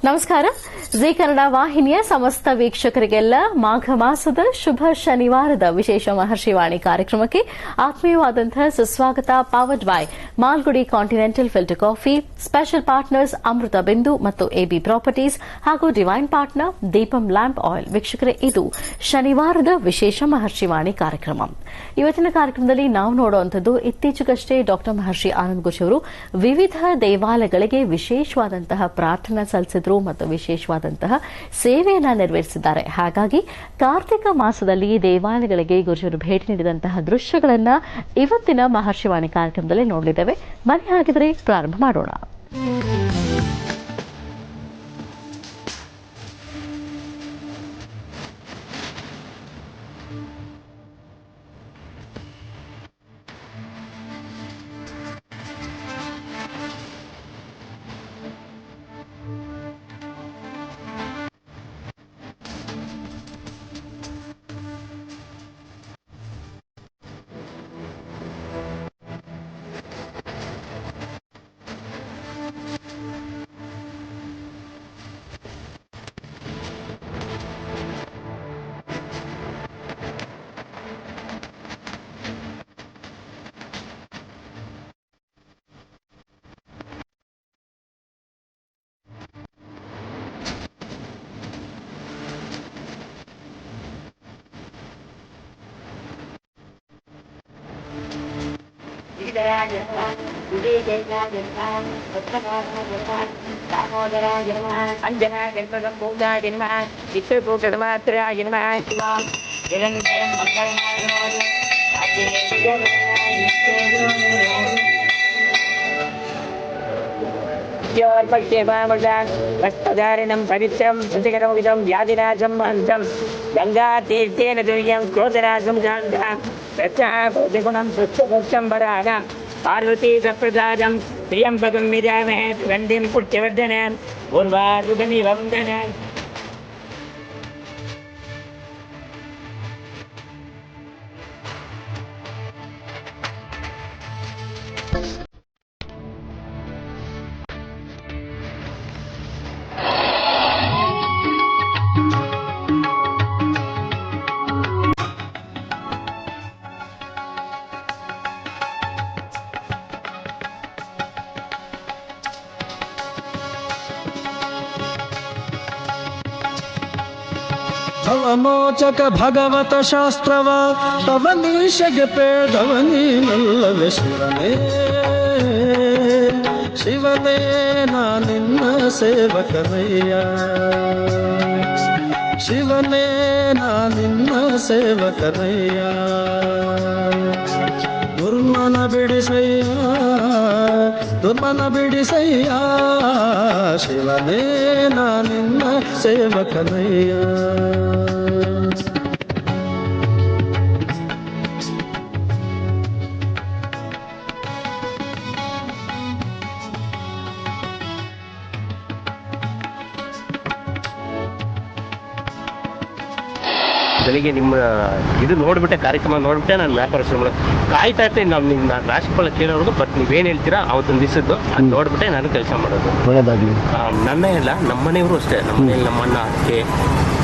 ನಮಸ್ಕಾರ. ಜಿ ಕನ್ನಡ ವಾಹಿನಿಯ ಸಮಸ್ತ ವೀಕ್ಷಕರಿಗೆಲ್ಲ ಮಾಘ ಮಾಸದ ಶುಭ ಶನಿವಾರದ ವಿಶೇಷ ಮಹರ್ಷಿವಾಣಿ ಕಾರ್ಯಕ್ರಮಕ್ಕೆ ಆತ್ಮೀಯವಾದಂತಹ ಸುಸ್ವಾಗತ. Powered by Malgudi continental filter coffee, special partners Amrutha Bindu ಮತ್ತು ಎಬಿ ಪ್ರಾಪರ್ಟೀಸ್ ಹಾಗೂ divine partner Deepam lamp oil. ವೀಕ್ಷಕರೇ, ಇದು ಶನಿವಾರದ ವಿಶೇಷ ಮಹರ್ಷಿವಾಣಿ ಕಾರ್ಯಕ್ರಮ. ಇವತ್ತಿನ ಕಾರ್ಯಕ್ರಮದಲ್ಲಿ ನಾವು ನೋಡುವಂಥದ್ದು ಇತ್ತೀಚೆಗಷ್ಟೇ ಡಾಕ್ಟರ್ ಮಹರ್ಷಿ ಆನಂದ್ ಘೋಷ್ ಅವರು ವಿವಿಧ ದೇವಾಲಯಗಳಿಗೆ ವಿಶೇಷವಾದಂತಹ ಪ್ರಾರ್ಥನಾ ಸಲ್ಲಿಸಿದರು ಮತ್ತು ವಿಶೇಷವಾದಂತಹ ಸೇವೆಯನ್ನ ನೆರವೇರಿಸಿದ್ದಾರೆ. ಹಾಗಾಗಿ ಕಾರ್ತಿಕ ಮಾಸದಲ್ಲಿ ದೇವಾಲಯಗಳಿಗೆ ಗುರುಜರು ಭೇಟಿ ನೀಡಿದಂತಹ ದೃಶ್ಯಗಳನ್ನ ಇವತ್ತಿನ ಮಹರ್ಷಿವಾಣಿ ಕಾರ್ಯಕ್ರಮದಲ್ಲಿ ನೋಡಲಿದ್ದೇವೆ. ಬನ್ನಿ ಹಾಗಿದ್ರೆ ಪ್ರಾರಂಭ ಮಾಡೋಣ. ಅಂಜನಾ ಜನ್ಮದಂ ಭೂತಾ ಜನ್ಮ ವಿಶ್ವಭೂಷದ ಮಾತ್ರ ಜನ್ಮ ನಿರಂತರಂ ಮಂಗಳಧಾರಿಣಂ ಪವಿತ್ರಂ ಶುಚಿಕರಂ ವ್ಯಾಧಿನಾಶಂ ಹಂತಂ ಗಂಗಾ ತೀರ್ಥೇನ ದುರ್ಯಂ ಕ್ರೋಧನಾಶಂ ಶಾಂತಂ ಪ್ರತ್ಯಾಗುಣಂ ಸ್ವಚ್ಛಂ ವರಾಗ ಪಾರ್ವತಿ ಸಪ್ರದಾದಂ ಪ್ರಿಯಂಬಕಂ ವಿರಾಮಹೇ ಗಂಧಿಂ ಪುಟ್ಯವರ್ಧನಂ ಉರ್ವಾರುಗನಿ ವಂದನಂ. ಭವಮೋಚಕ ಭಗವತ ಶಾಸ್ತ್ರವ ತವನೀಶಗೆ ಪೇದವನೀನಲ್ಲವೇ ಶಿವನೇ ಶಿವನೇ ನಾನಿನ್ನ ಸೇವಕನಯ್ಯ ಶಿವನೇ ನಾನಿನ್ನ ಸೇವಕನಯ್ಯ ದುರ್ಮನ ಬಿಡಿಸಯ್ಯ ಶಿವನೇ ನಾನಿನ್ನ ಸೇವಕನಯ್ಯ. ಬೆಳಿಗ್ಗೆ ನಿಮ್ಮ ಇದು ನೋಡ್ಬಿಟ್ಟೆ, ಕಾರ್ಯಕ್ರಮ ನೋಡ್ಬಿಟ್ಟೆ ನಾನು ವ್ಯಾಪಾರ ಶುರು ಮಾಡೋದು. ಕಾಯ್ತಾ ಇರ್ತೀನಿ ನಾನು ರಾಶಿಫಲ ಕೇಳೋರ್ಗು. ಬಟ್ ನೀವೇನು ಹೇಳ್ತೀರಾ ಅವತ್ತೊಂದು ದಿವಸದ್ದು ಅದು ನೋಡ್ಬಿಟ್ಟೆ ನಾನು ಕೆಲಸ ಮಾಡೋದು. ಒಳ್ಳೆಯದಾಗಲಿ. ನನ್ನೇ ಇಲ್ಲ, ನಮ್ಮ ಮನೆಯವರು ಅಷ್ಟೇ, ನಮ್ಮ ಮನೇಲಿ ನಮ್ಮ ಅಣ್ಣ ಅಕ್ಕೆ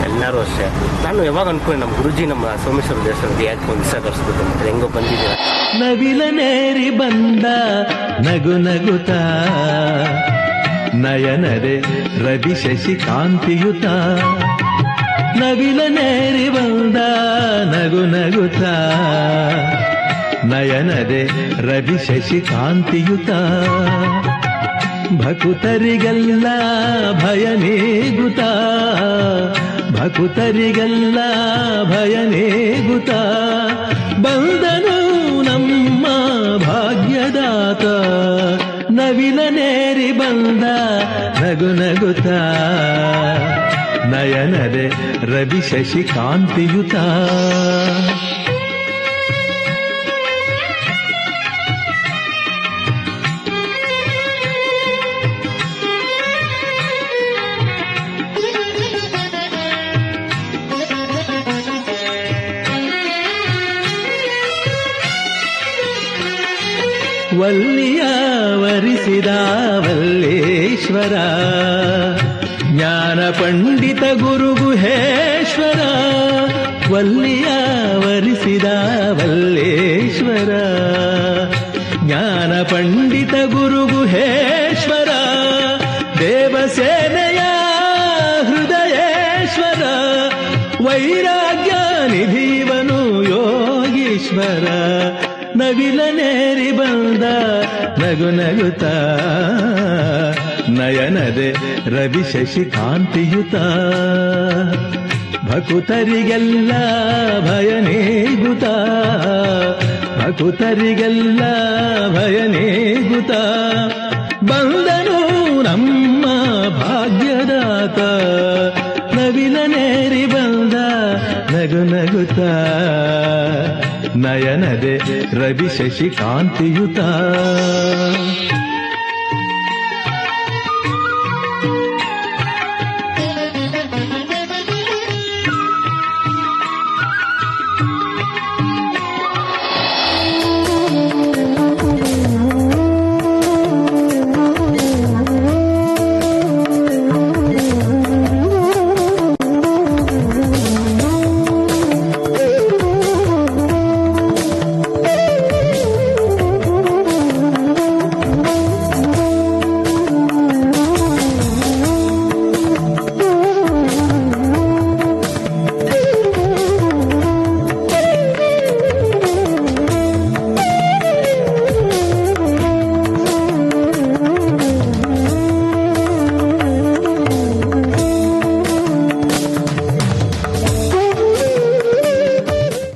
ಎಲ್ಲರೂ ಅಷ್ಟೇ. ನಾನು ಯಾವಾಗ ಅನ್ಕೊಂಡೆ ನಮ್ಮ ಗುರುಜಿ ನಮ್ಮ ಸೋಮೇಶ್ವರ ದೇವಸ್ಥಾನದ ಯಾಕೆ ಒಂದು ದಿವಸ ಕರೆಸ್ಬಿಟ್ಟು ಮತ್ತೆ ಹೆಂಗೋ ಬಂದಿದ್ದೀರ. ನವಿಲ ನೇರಿ ಬಂದ ನಗು ನಗುತ್ತ ನಯನರೆ ರವಿ ಶಶಿ ಕಾಂತಿಯುತ. ನವಿಲ ನೇರಿ ಬಂದ ನಗು ನಗುತ್ತ ನಯನದೆ ರವಿ ಶಶಿ ಕಾಂತಿಯುತ. ಭಕುತರಿಗೆಲ್ಲ ಭಯ ನೀಗುತ್ತ ಭಕುತರಿಗೆಲ್ಲ ಭಯ ನೀಗುತ್ತ ಬಂದನು ನಮ್ಮ ಭಾಗ್ಯದಾತ. ನವಿಲ ನೇರಿ ಬಂದ ನಗು ನಗುತ್ತ ನಯನದೆ ರವಿ ಶಶಿ ಕಾಂತಿಯುತ. ವಲ್ಲಿಯ ವರಿಸಿದ ವಲ್ಲೇಶ್ವರ ಜ್ಞಾನ ಪಂಡಿತ ಗುರು ಗುಹೇಶ್ವರ ವಲ್ಲಿಯ ವರಿಸಿದ ವಲ್ಲೇಶ್ವರ ಜ್ಞಾನ ಪಂಡಿತ ಗುರು ಗುಹೇಶ್ವರ ದೇವಸೇನೆಯ ಹೃದಯೇಶ್ವರ ವೈರಾಗ್ಯ ನಿಧಿವನು ಯೋಗೀಶ್ವರ ನವಿಲನೇರಿ ಬಂದ ನಗು ನಗುತ್ತ ನಯನದೆ ರವಿ ಶಶಿಕಾಂತಿಯುತ ಭಕುತರಿಗೆಲ್ಲ ಭಯ ನೀಗುತ್ತ ಭಕುತರಿಗೆಲ್ಲ ಭಯ ನೀಗುತ್ತ ಬಂದನು ನಮ್ಮ ಭಾಗ್ಯದಾತ ನವಿಲನೇರಿ ಬಂದ ನಗು ನಗುತ್ತ ನಯನದೆ ರವಿ ಶಶಿಕಾಂತಿಯುತ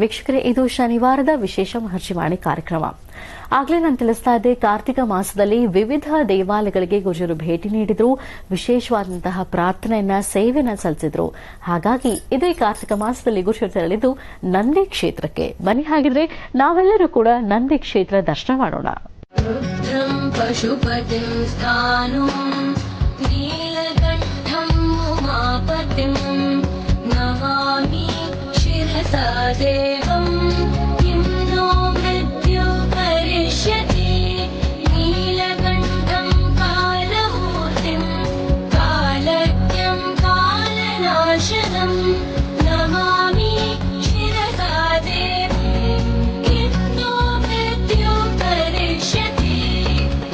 ವೀಕ್ಷಕರೇ, ಇದು ಶನಿವಾರದ ವಿಶೇಷ ಮಹರ್ಷಿವಾಣಿ ಕಾರ್ಯಕ್ರಮ. ಆಗ್ಲೇ ನಾನು ತಿಳಿಸ್ತಾ ಇದ್ದೆ, ಕಾರ್ತಿಕ ಮಾಸದಲ್ಲಿ ವಿವಿಧ ದೇವಾಲಯಗಳಿಗೆ ಗುರುಜರು ಭೇಟಿ ನೀಡಿದ್ರು, ವಿಶೇಷವಾದಂತಹ ಪ್ರಾರ್ಥನೆಯನ್ನ ಸೇವೆಯನ್ನ ಸಲ್ಲಿಸಿದ್ರು. ಹಾಗಾಗಿ ಇದೇ ಕಾರ್ತಿಕ ಮಾಸದಲ್ಲಿ ಗುರುಜರು ತೆರಳಿದ್ದು ನಂದಿ ಕ್ಷೇತ್ರಕ್ಕೆ. ಬನ್ನಿ, ಹಾಗಿದ್ರೆ ನಾವೆಲ್ಲರೂ ಕೂಡ ನಂದಿ ಕ್ಷೇತ್ರ ದರ್ಶನ ಮಾಡೋಣ. देवं किं नो मृत्यु करिष्यति नीलकण्ठं कालमूर्तिं कालज्ञं कालनाशनं नमामि शिरसा देवं किं नो मृत्यु करिष्यति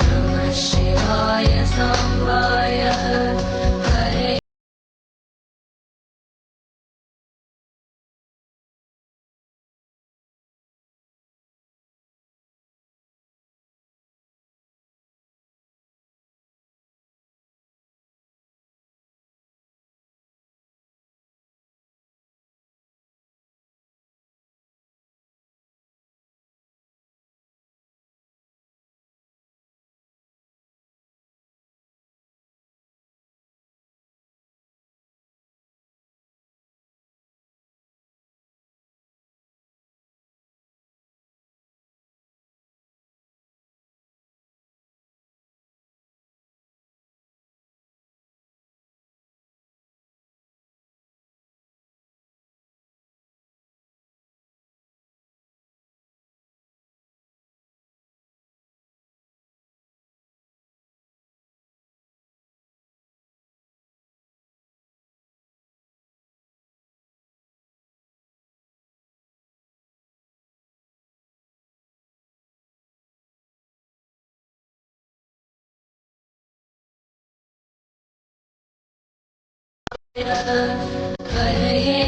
नमः शिवाय सांबाय हरे हरे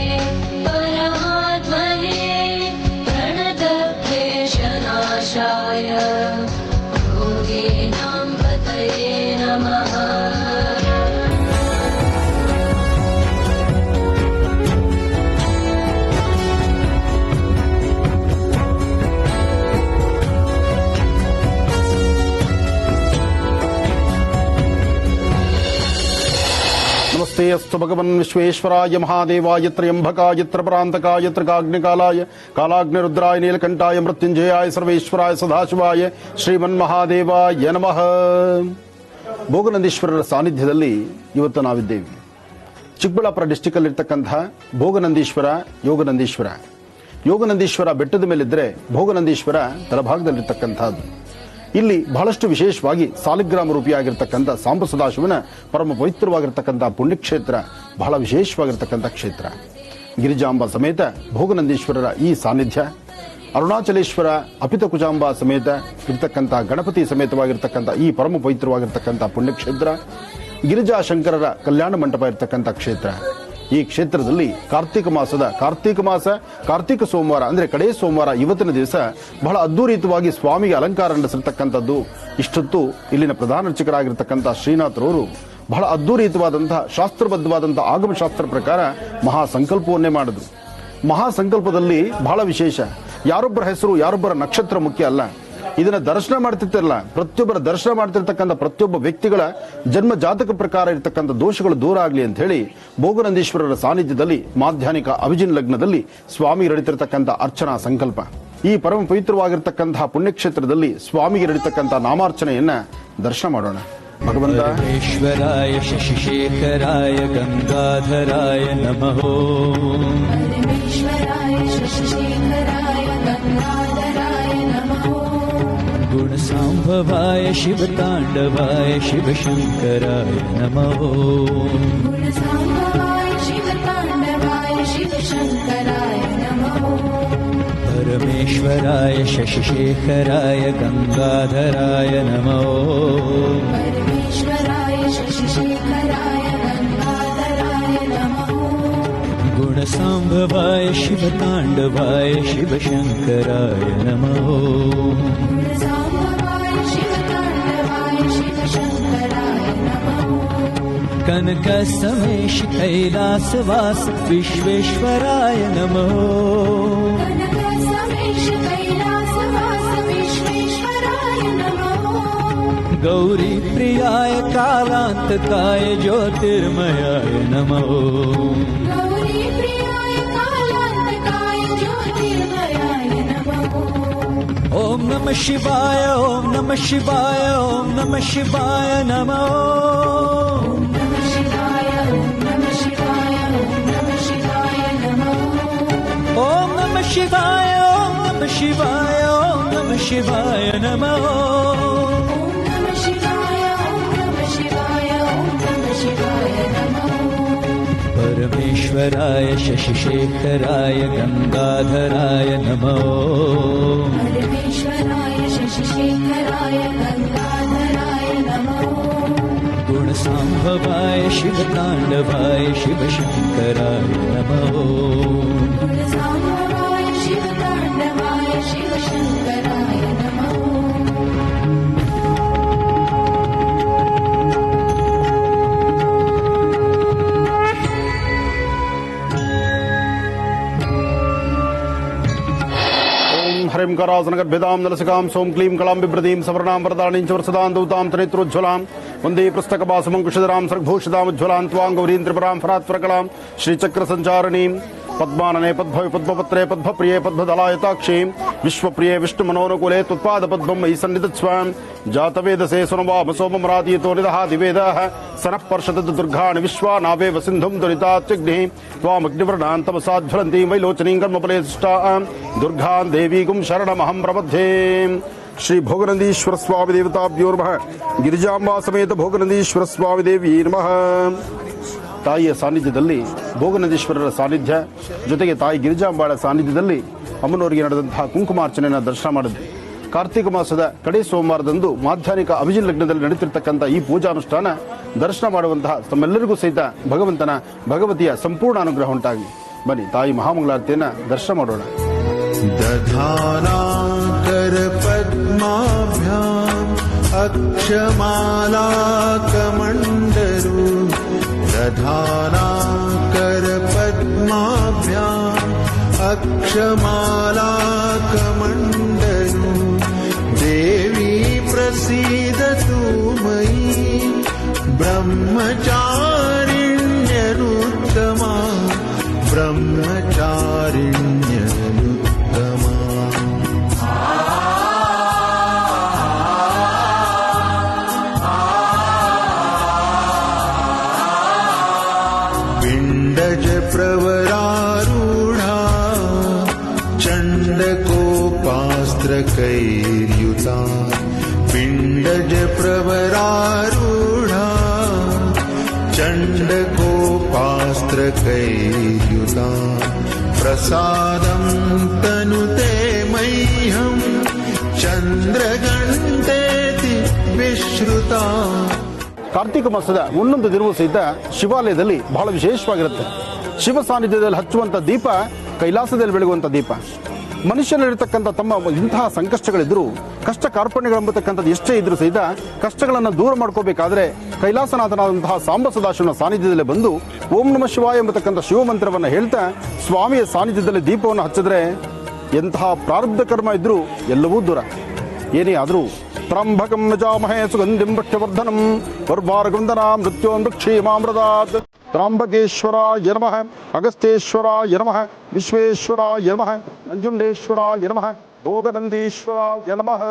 परमात्मने प्रणतक्लेशनाशाय योगीनां पतये नमः। नमस्ते अस्तु भगवन् विश्वेश्वराय महादेवाय त्र्यंबकाय त्रिपुरान्तकाय त्रिकाग्निकालाय कालाग्निरुद्राय नीलकंठाय मृत्युंजयाय सर्वेश्वराय सदाशिवाय ಶ್ರೀಮನ್ಮಹಾದೇವಾಯ ನಮಃ. ಭೋಗನಂದೀಶ್ವರರ ಸಾನ್ನಿಧ್ಯದಲ್ಲಿ ಇವತ್ತು ನಾವಿದ್ದೇವೆ. ಚಿಕ್ಕಬಳ್ಳಾಪುರ ಡಿಸ್ಟಿಕ್ ಅಲ್ಲಿರ್ತಕ್ಕಂಥ ಭೋಗನಂದೀಶ್ವರ ಯೋಗನಂದೀಶ್ವರ ಬೆಟ್ಟದ ಮೇಲಿದ್ರೆ ಭೋಗನಂದೀಶ್ವರ ತಳಭಾಗದಲ್ಲಿರ್ತಕ್ಕಂಥದ್ದು. ಇಲ್ಲಿ ಬಹಳಷ್ಟು ವಿಶೇಷವಾಗಿ ಸಾಲಿಗ್ರಾಮ ರೂಪಿಯಾಗಿರ್ತಕ್ಕಂಥ ಸಾಂಬ ಸದಾಶಿವನ ಪರಮ ಪವಿತ್ರವಾಗಿರ್ತಕ್ಕಂಥ ಪುಣ್ಯಕ್ಷೇತ್ರ, ಬಹಳ ವಿಶೇಷವಾಗಿರ್ತಕ್ಕಂಥ ಕ್ಷೇತ್ರ. ಗಿರಿಜಾಂಬ ಸಮೇತ ಭೋಗನಂದೀಶ್ವರರ ಈ ಸಾನ್ನಿಧ್ಯ, ಅರುಣಾಚಲೇಶ್ವರ ಅಪಿತ ಕುಜಾಂಬ ಸಮೇತ ಇರ್ತಕ್ಕಂಥ ಗಣಪತಿ ಸಮೇತವಾಗಿರ್ತಕ್ಕಂಥ ಈ ಪರಮ ಪವಿತ್ರವಾಗಿರ್ತಕ್ಕಂಥ ಪುಣ್ಯಕ್ಷೇತ್ರ, ಗಿರಿಜಾಶಂಕರರ ಕಲ್ಯಾಣ ಮಂಟಪ ಇರ್ತಕ್ಕಂಥ ಕ್ಷೇತ್ರ. ಈ ಕ್ಷೇತ್ರದಲ್ಲಿ ಕಾರ್ತೀಕ ಸೋಮವಾರ ಅಂದ್ರೆ ಕಡೇ ಸೋಮವಾರ ಇವತ್ತಿನ ದಿವಸ ಬಹಳ ಅದ್ದೂರಿತವಾಗಿ ಸ್ವಾಮಿಗೆ ಅಲಂಕಾರ ನಡೆಸಿರ್ತಕ್ಕಂಥದ್ದು. ಇಷ್ಟೊತ್ತು ಇಲ್ಲಿನ ಪ್ರಧಾನ ಅರ್ಚಕರಾಗಿರ್ತಕ್ಕಂಥ ಶ್ರೀನಾಥರವರು ಬಹಳ ಅದ್ದೂರಿತವಾದಂತಹ ಶಾಸ್ತ್ರಬದ್ಧವಾದಂತಹ ಆಗಮಶಾಸ್ತ್ರ ಪ್ರಕಾರ ಮಹಾಸಂಕಲ್ಪವನ್ನೇ ಮಾಡಿದ್ರು. ಮಹಾಸಂಕಲ್ಪದಲ್ಲಿ ಬಹಳ ವಿಶೇಷ, ಯಾರೊಬ್ಬರ ಹೆಸರು ಯಾರೊಬ್ಬರ ನಕ್ಷತ್ರ ಮುಖ್ಯ ಅಲ್ಲ. ಇದನ್ನ ದರ್ಶನ ಮಾಡ್ತಿರ್ತಿರಲ್ಲ, ಪ್ರತಿಯೊಬ್ಬರ ದರ್ಶನ ಮಾಡ್ತಿರ್ತಕ್ಕಂಥ ಪ್ರತಿಯೊಬ್ಬ ವ್ಯಕ್ತಿಗಳ ಜನ್ಮ ಜಾತಕ ಪ್ರಕಾರ ಇರತಕ್ಕಂಥ ದೋಷಗಳು ದೂರ ಆಗಲಿ ಅಂತ ಹೇಳಿ ಭೋಗನಂದೀಶ್ವರರ ಸಾನ್ನಿಧ್ಯದಲ್ಲಿ ಮಾಧ್ಯಾಹ್ನಿಕ ಅಭಿಜಿನ್ ಲಗ್ನದಲ್ಲಿ ಸ್ವಾಮಿ ನಡೀತಿರ್ತಕ್ಕಂಥ ಅರ್ಚನಾ ಸಂಕಲ್ಪ. ಈ ಪರಮ ಪವಿತ್ರವಾಗಿರ್ತಕ್ಕಂತಹ ಪುಣ್ಯಕ್ಷೇತ್ರದಲ್ಲಿ ಸ್ವಾಮಿಗೆ ನಡೀತಕ್ಕಂಥ ನಾಮಾರ್ಚನೆಯನ್ನ ದರ್ಶನ ಮಾಡೋಣ. ಭಗವಂತ ಈಶ್ವರಾಯ ಶಶಿಶೇಖರಾಯ ಗಂಗಾಧರಾಯ ನಮಃ. परमेश्वराय शशिशेखराय गंगाधराय नमः. गुणसाम्भवाय शिवताण्डवाय शिवशङ्कराय नमः. गुणसाम्भवाय शिवताण्डवाय शिवशङ्कराय नमः. परमेश्वराय शशिशेखराय गंगाधराय नमः. परमेश्वराय शशिशेखराय गंगाधराय नमः. गुणसाम्भवाय शिवताण्डवाय शिवशङ्कराय नमः. गुणसाम्भवाय शिवताण्डवाय शिवशङ्कराय नमः. कनकसमेश कैलासवास विश्वेश्वराय नमः. कनकसमेश कैलासवास विश्वेश्वराय नमः. गौरी प्रियाय कालान्तकाय ज्योतिर्मयाय नमः. गौरी प्रियाय कालान्तकाय ज्योतिर्मयाय नमः. ॐ नमः शिवाय ॐ नमः शिवाय ॐ नमः शिवाय नमः. ॐ नमः शिवाय ॐ नमः शिवाय ॐ नमः शिवाय नमः. ॐ नमः शिवाय ॐ नमः शिवाय ॐ नमः शिवाय नमः. ॐ नमः शिवाय ॐ नमः शिवाय ॐ नमः शिवाय नमः. परमेश्वराय शशिशेखराय गंगाधराय नमः. परमेश्वराय शशिशेखराय गंगाधराय नमः. गुणसाम्भवाय शिवताण्डवाय शिवशङ्कराय नमः. गुणसाम्भवाय शिवताण्डवाय शिवशङ्कराय नमः. हरिं करासनगर्भ्यतां नलसिकां सों क्लीं कलां बिभ्रतीं सवर्णां वरदानीं च वरसदां दूतां त्रिनेत्रोज्ज्वलां वन्दे पुस्तकवासमङ्कुशधरां सर्गभूषितामुज्ज्वलां त्वां गौरीं त्रिपुरां फरात्वरकलां श्रीचक्रसञ्चारिणीं पद्मानने पद्भवे पद्मपत्रे पद्मप्रिये पद्मदलायताक्षीं विश्वप्रिये विष्णुमनोनुकूले त्वत्पादपद्मं मयि सन्निधत्स्वां जातवेदसे सुनवाम सोममरादीतो निदहादिवेदः सनः पर्षदत दुर्गाणि विश्वानावेव सिन्धुं दुरितात्यग्निः त्वामग्निवर्णां तमसाज्वलन्तीं वैलोचनीं कर्मफलेष्टां दुर्गां देवीगुं शरणमहं प्रपद्ये. श्री भोगनंदीश्वर स्वामी देवताभ्यो नमः. ಗಿರಿಜಾಂಬಾ ಸಮೇತ ಭೋಗನಂದೀಶ್ವರ ಸ್ವಾಮಿ ದೇವಿ ನಮಃ. ತಾಯಿಯ ಸಾನ್ನಿಧ್ಯದಲ್ಲಿ ಭೋಗನಂದೀಶ್ವರರ ಸಾನ್ನಿಧ್ಯ ಜೊತೆಗೆ ತಾಯಿ ಗಿರಿಜಾಂಬಾಳ ಸಾನ್ನಿಧ್ಯದಲ್ಲಿ ಅಮ್ಮನವರಿಗೆ ನಡೆದಂತಹ ಕುಂಕುಮಾರ್ಚನೆಯನ್ನು ದರ್ಶನ ಮಾಡಿದ್ವಿ. ಕಾರ್ತಿಕ ಮಾಸದ ಕಡೆ ಸೋಮವಾರದಂದು ಮಾಧ್ಯಾಹ್ನಿಕ ಅಭಿಜಿನ್ ಲಗ್ನದಲ್ಲಿ ನಡೆಯುತ್ತಿರತಕ್ಕಂಥ ಈ ಪೂಜಾನುಷ್ಠಾನ ದರ್ಶನ ಮಾಡುವಂತಹ ತಮ್ಮೆಲ್ಲರಿಗೂ ಸಹಿತ ಭಗವತಿಯ ಸಂಪೂರ್ಣ ಅನುಗ್ರಹ ಉಂಟಾಗಲಿ. ಬನ್ನಿ ತಾಯಿ ಮಹಾಮಂಗಳಾರತಿಯನ್ನ ದರ್ಶನ ಮಾಡೋಣ. दधानाकर पद्माभ्याम् अक्षमालाकमण्डलू दधानाकर पद्माभ्याम् अक्षमालाकमण्डलू देवी प्रसीदतु मयि ब्रह्मचारिण्यनुत्तमा ब्रह्मचारिण्यनुत्तमा. पिण्डज प्रवरारूढा चण्डकोपास्त्रकैर्युता प्रवरारूढा चण्डकोपास्त्रकैर्युता प्रसादं तनुते मह्यं चन्द्रघण्टेति विश्रुता. ಕಾರ್ತಿಕ ಮಾಸದ ಒಂದೊಂದು ದಿನವೂ ಸಹಿತ ಶಿವಾಲಯದಲ್ಲಿ ಬಹಳ ವಿಶೇಷವಾಗಿರುತ್ತೆ. ಶಿವ ಸಾನ್ನಿಧ್ಯದಲ್ಲಿ ಹಚ್ಚುವಂಥ ದೀಪ ಕೈಲಾಸದಲ್ಲಿ ಬೆಳಗುವಂಥ ದೀಪ. ಮನುಷ್ಯನಲ್ಲಿರ್ತಕ್ಕಂಥ ತಮ್ಮ ಇಂತಹ ಸಂಕಷ್ಟಗಳಿದ್ದರೂ, ಕಷ್ಟ ಕಾರ್ಪಣ್ಯಗಳೆಂಬತಕ್ಕಂಥದ್ದು ಎಷ್ಟೇ ಇದ್ರೂ ಸಹಿತ ಕಷ್ಟಗಳನ್ನು ದೂರ ಮಾಡ್ಕೋಬೇಕಾದ್ರೆ ಕೈಲಾಸನಾಥನಾದಂತಹ ಸಾಂಬ ಸದಾಶಿವನ ಸಾನ್ನಿಧ್ಯದಲ್ಲಿ ಬಂದು ಓಂ ನಮಃ ಶಿವಾಯ ಎಂಬತಕ್ಕಂಥ ಶಿವಮಂತ್ರವನ್ನು ಹೇಳ್ತಾ ಸ್ವಾಮಿಯ ಸಾನ್ನಿಧ್ಯದಲ್ಲಿ ದೀಪವನ್ನು ಹಚ್ಚಿದ್ರೆ ಎಂತಹ ಪ್ರಾರಬ್ಧ ಕರ್ಮ ಇದ್ರೂ ಎಲ್ಲವೂ ದೂರ. ಏನೇ ಆದರೂ ತ್ರಂಬಕಂ ಯಜಾಮಹೇ ಸುಗಂಧಿಂ ವೃಕ್ಷವರ್ಧನಂ ವರ್ವಾರಗಂಧನಾ ಮೃತ್ಯೋನ್ಮೃಕ್ಷೇಮಾಮೃತಾತ್. ತ್ರಾಂಬಕೇಶ್ವರಾಯ ನಮಃ, ಅಗಸ್ತ್ಯೇಶ್ವರಾಯ ನಮಃ, ವಿಶ್ವೇಶ್ವರಾಯ ನಮಃ, ನಂಜುಂಡೇಶ್ವರಾಯ ನಮಃ, ಭೋಗನಂದೀಶ್ವರಾಯ ನಮಃ.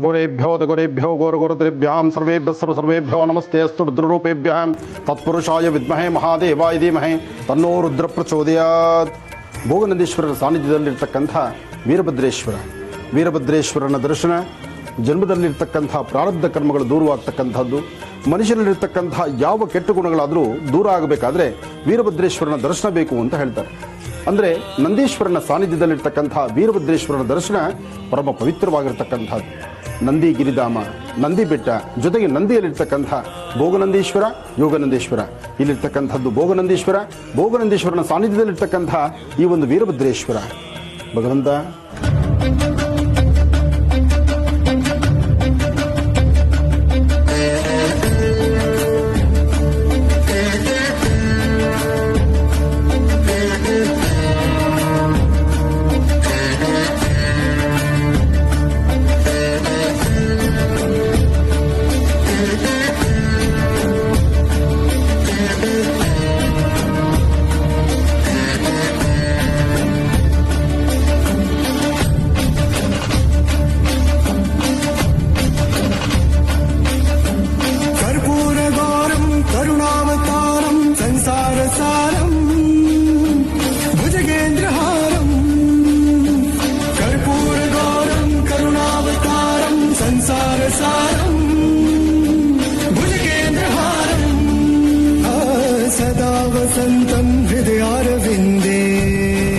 ಗುರೇಭ್ಯೋ ಗುರೇಭ್ಯೋ ಗೋರಗುರುತ್ರೇಭ್ಯಾಂ ಸರ್ವೇಭ್ಯೋ ನಮಸ್ತೆ ಅಸ್ತು ರುದ್ರರೂಪೇಭ್ಯಾಂ ತತ್ಪುರುಷಾಯ ವಿದ್ಮಹೇ ಮಹಾದೇವಾಯ ಧೀಮಹಿ ತನ್ನೋ ರುದ್ರ ಪ್ರಚೋದಯಾತ್. ಭೋಗನಂದೀಶ್ವರರ ಸಾನ್ನಿಧ್ಯದಲ್ಲಿರ್ತಕ್ಕಂಥ ವೀರಭದ್ರೇಶ್ವರನ ದರ್ಶನ ಜನ್ಮದಲ್ಲಿರ್ತಕ್ಕಂಥ ಪ್ರಾರಬ್ಧ ಕರ್ಮಗಳು ದೂರವಾಗ್ತಕ್ಕಂಥದ್ದು. ಮನುಷ್ಯನಲ್ಲಿರ್ತಕ್ಕಂಥ ಯಾವ ಕೆಟ್ಟ ಗುಣಗಳಾದರೂ ದೂರ ಆಗಬೇಕಾದ್ರೆ ವೀರಭದ್ರೇಶ್ವರನ ದರ್ಶನ ಬೇಕು ಅಂತ ಹೇಳ್ತಾರೆ. ಅಂದರೆ ನಂದೀಶ್ವರನ ಸಾನ್ನಿಧ್ಯದಲ್ಲಿರ್ತಕ್ಕಂಥ ವೀರಭದ್ರೇಶ್ವರನ ದರ್ಶನ ಪರಮ ಪವಿತ್ರವಾಗಿರ್ತಕ್ಕಂಥದ್ದು. ನಂದಿ ಗಿರಿಧಾಮ, ನಂದಿ ಬೆಟ್ಟ, ಜೊತೆಗೆ ನಂದಿಯಲ್ಲಿರ್ತಕ್ಕಂಥ ಭೋಗನಂದೀಶ್ವರ, ಯೋಗನಂದೀಶ್ವರ, ಇಲ್ಲಿರ್ತಕ್ಕಂಥದ್ದು ಭೋಗನಂದೀಶ್ವರನ ಸಾನ್ನಿಧ್ಯದಲ್ಲಿರ್ತಕ್ಕಂಥ ಈ ಒಂದು ವೀರಭದ್ರೇಶ್ವರ ಭಗವಂತ.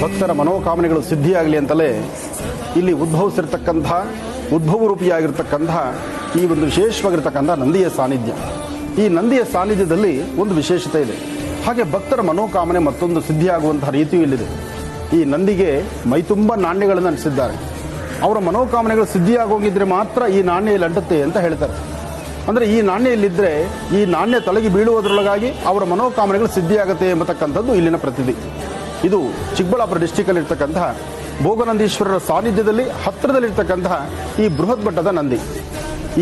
ಭಕ್ತರ ಮನೋಕಾಮನೆಗಳು ಸಿದ್ಧಿಯಾಗಲಿ ಅಂತಲೇ ಇಲ್ಲಿ ಉದ್ಭವ ರೂಪಿಯಾಗಿರ್ತಕ್ಕಂಥ ಈ ಒಂದು ವಿಶೇಷವಾಗಿರ್ತಕ್ಕಂಥ ನಂದಿಯ ಸಾನ್ನಿಧ್ಯ. ಈ ನಂದಿಯ ಸಾನ್ನಿಧ್ಯದಲ್ಲಿ ಒಂದು ವಿಶೇಷತೆ ಇದೆ. ಹಾಗೆ ಭಕ್ತರ ಮನೋಕಾಮನೆ ಮತ್ತೊಂದು ಸಿದ್ಧಿಯಾಗುವಂತಹ ರೀತಿಯೂ ಇಲ್ಲಿದೆ. ಈ ನಂದಿಗೆ ಮೈತುಂಬ ನಾಣ್ಯಗಳನ್ನು ಅಂಟಿಸಿದ್ದಾರೆ. ಅವರ ಮನೋಕಾಮನೆಗಳು ಸಿದ್ಧಿಯಾಗೋಗಿದ್ರೆ ಮಾತ್ರ ಈ ನಾಣ್ಯ ಇಲ್ಲಿ ಅಂಟುತ್ತೆ ಅಂತ ಹೇಳ್ತಾರೆ. ಅಂದರೆ ಈ ನಾಣ್ಯ ಇಲ್ಲಿದ್ದರೆ ಈ ನಾಣ್ಯ ತಲೆಗೆ ಬೀಳುವುದರೊಳಗಾಗಿ ಅವರ ಮನೋಕಾಮನೆಗಳು ಸಿದ್ಧಿಯಾಗುತ್ತೆ ಎಂಬತಕ್ಕಂಥದ್ದು ಇಲ್ಲಿನ ಪ್ರತಿದಿ. ಇದು ಚಿಕ್ಕಬಳ್ಳಾಪುರ ಡಿಸ್ಟಿಕಲ್ಲಿರ್ತಕ್ಕಂತಹ ಭೋಗನಂದೀಶ್ವರರ ಸಾನ್ನಿಧ್ಯದಲ್ಲಿ ಹತ್ತಿರದಲ್ಲಿರ್ತಕ್ಕಂತಹ ಈ ಬೃಹತ್ ಮಟ್ಟದ ನಂದಿ.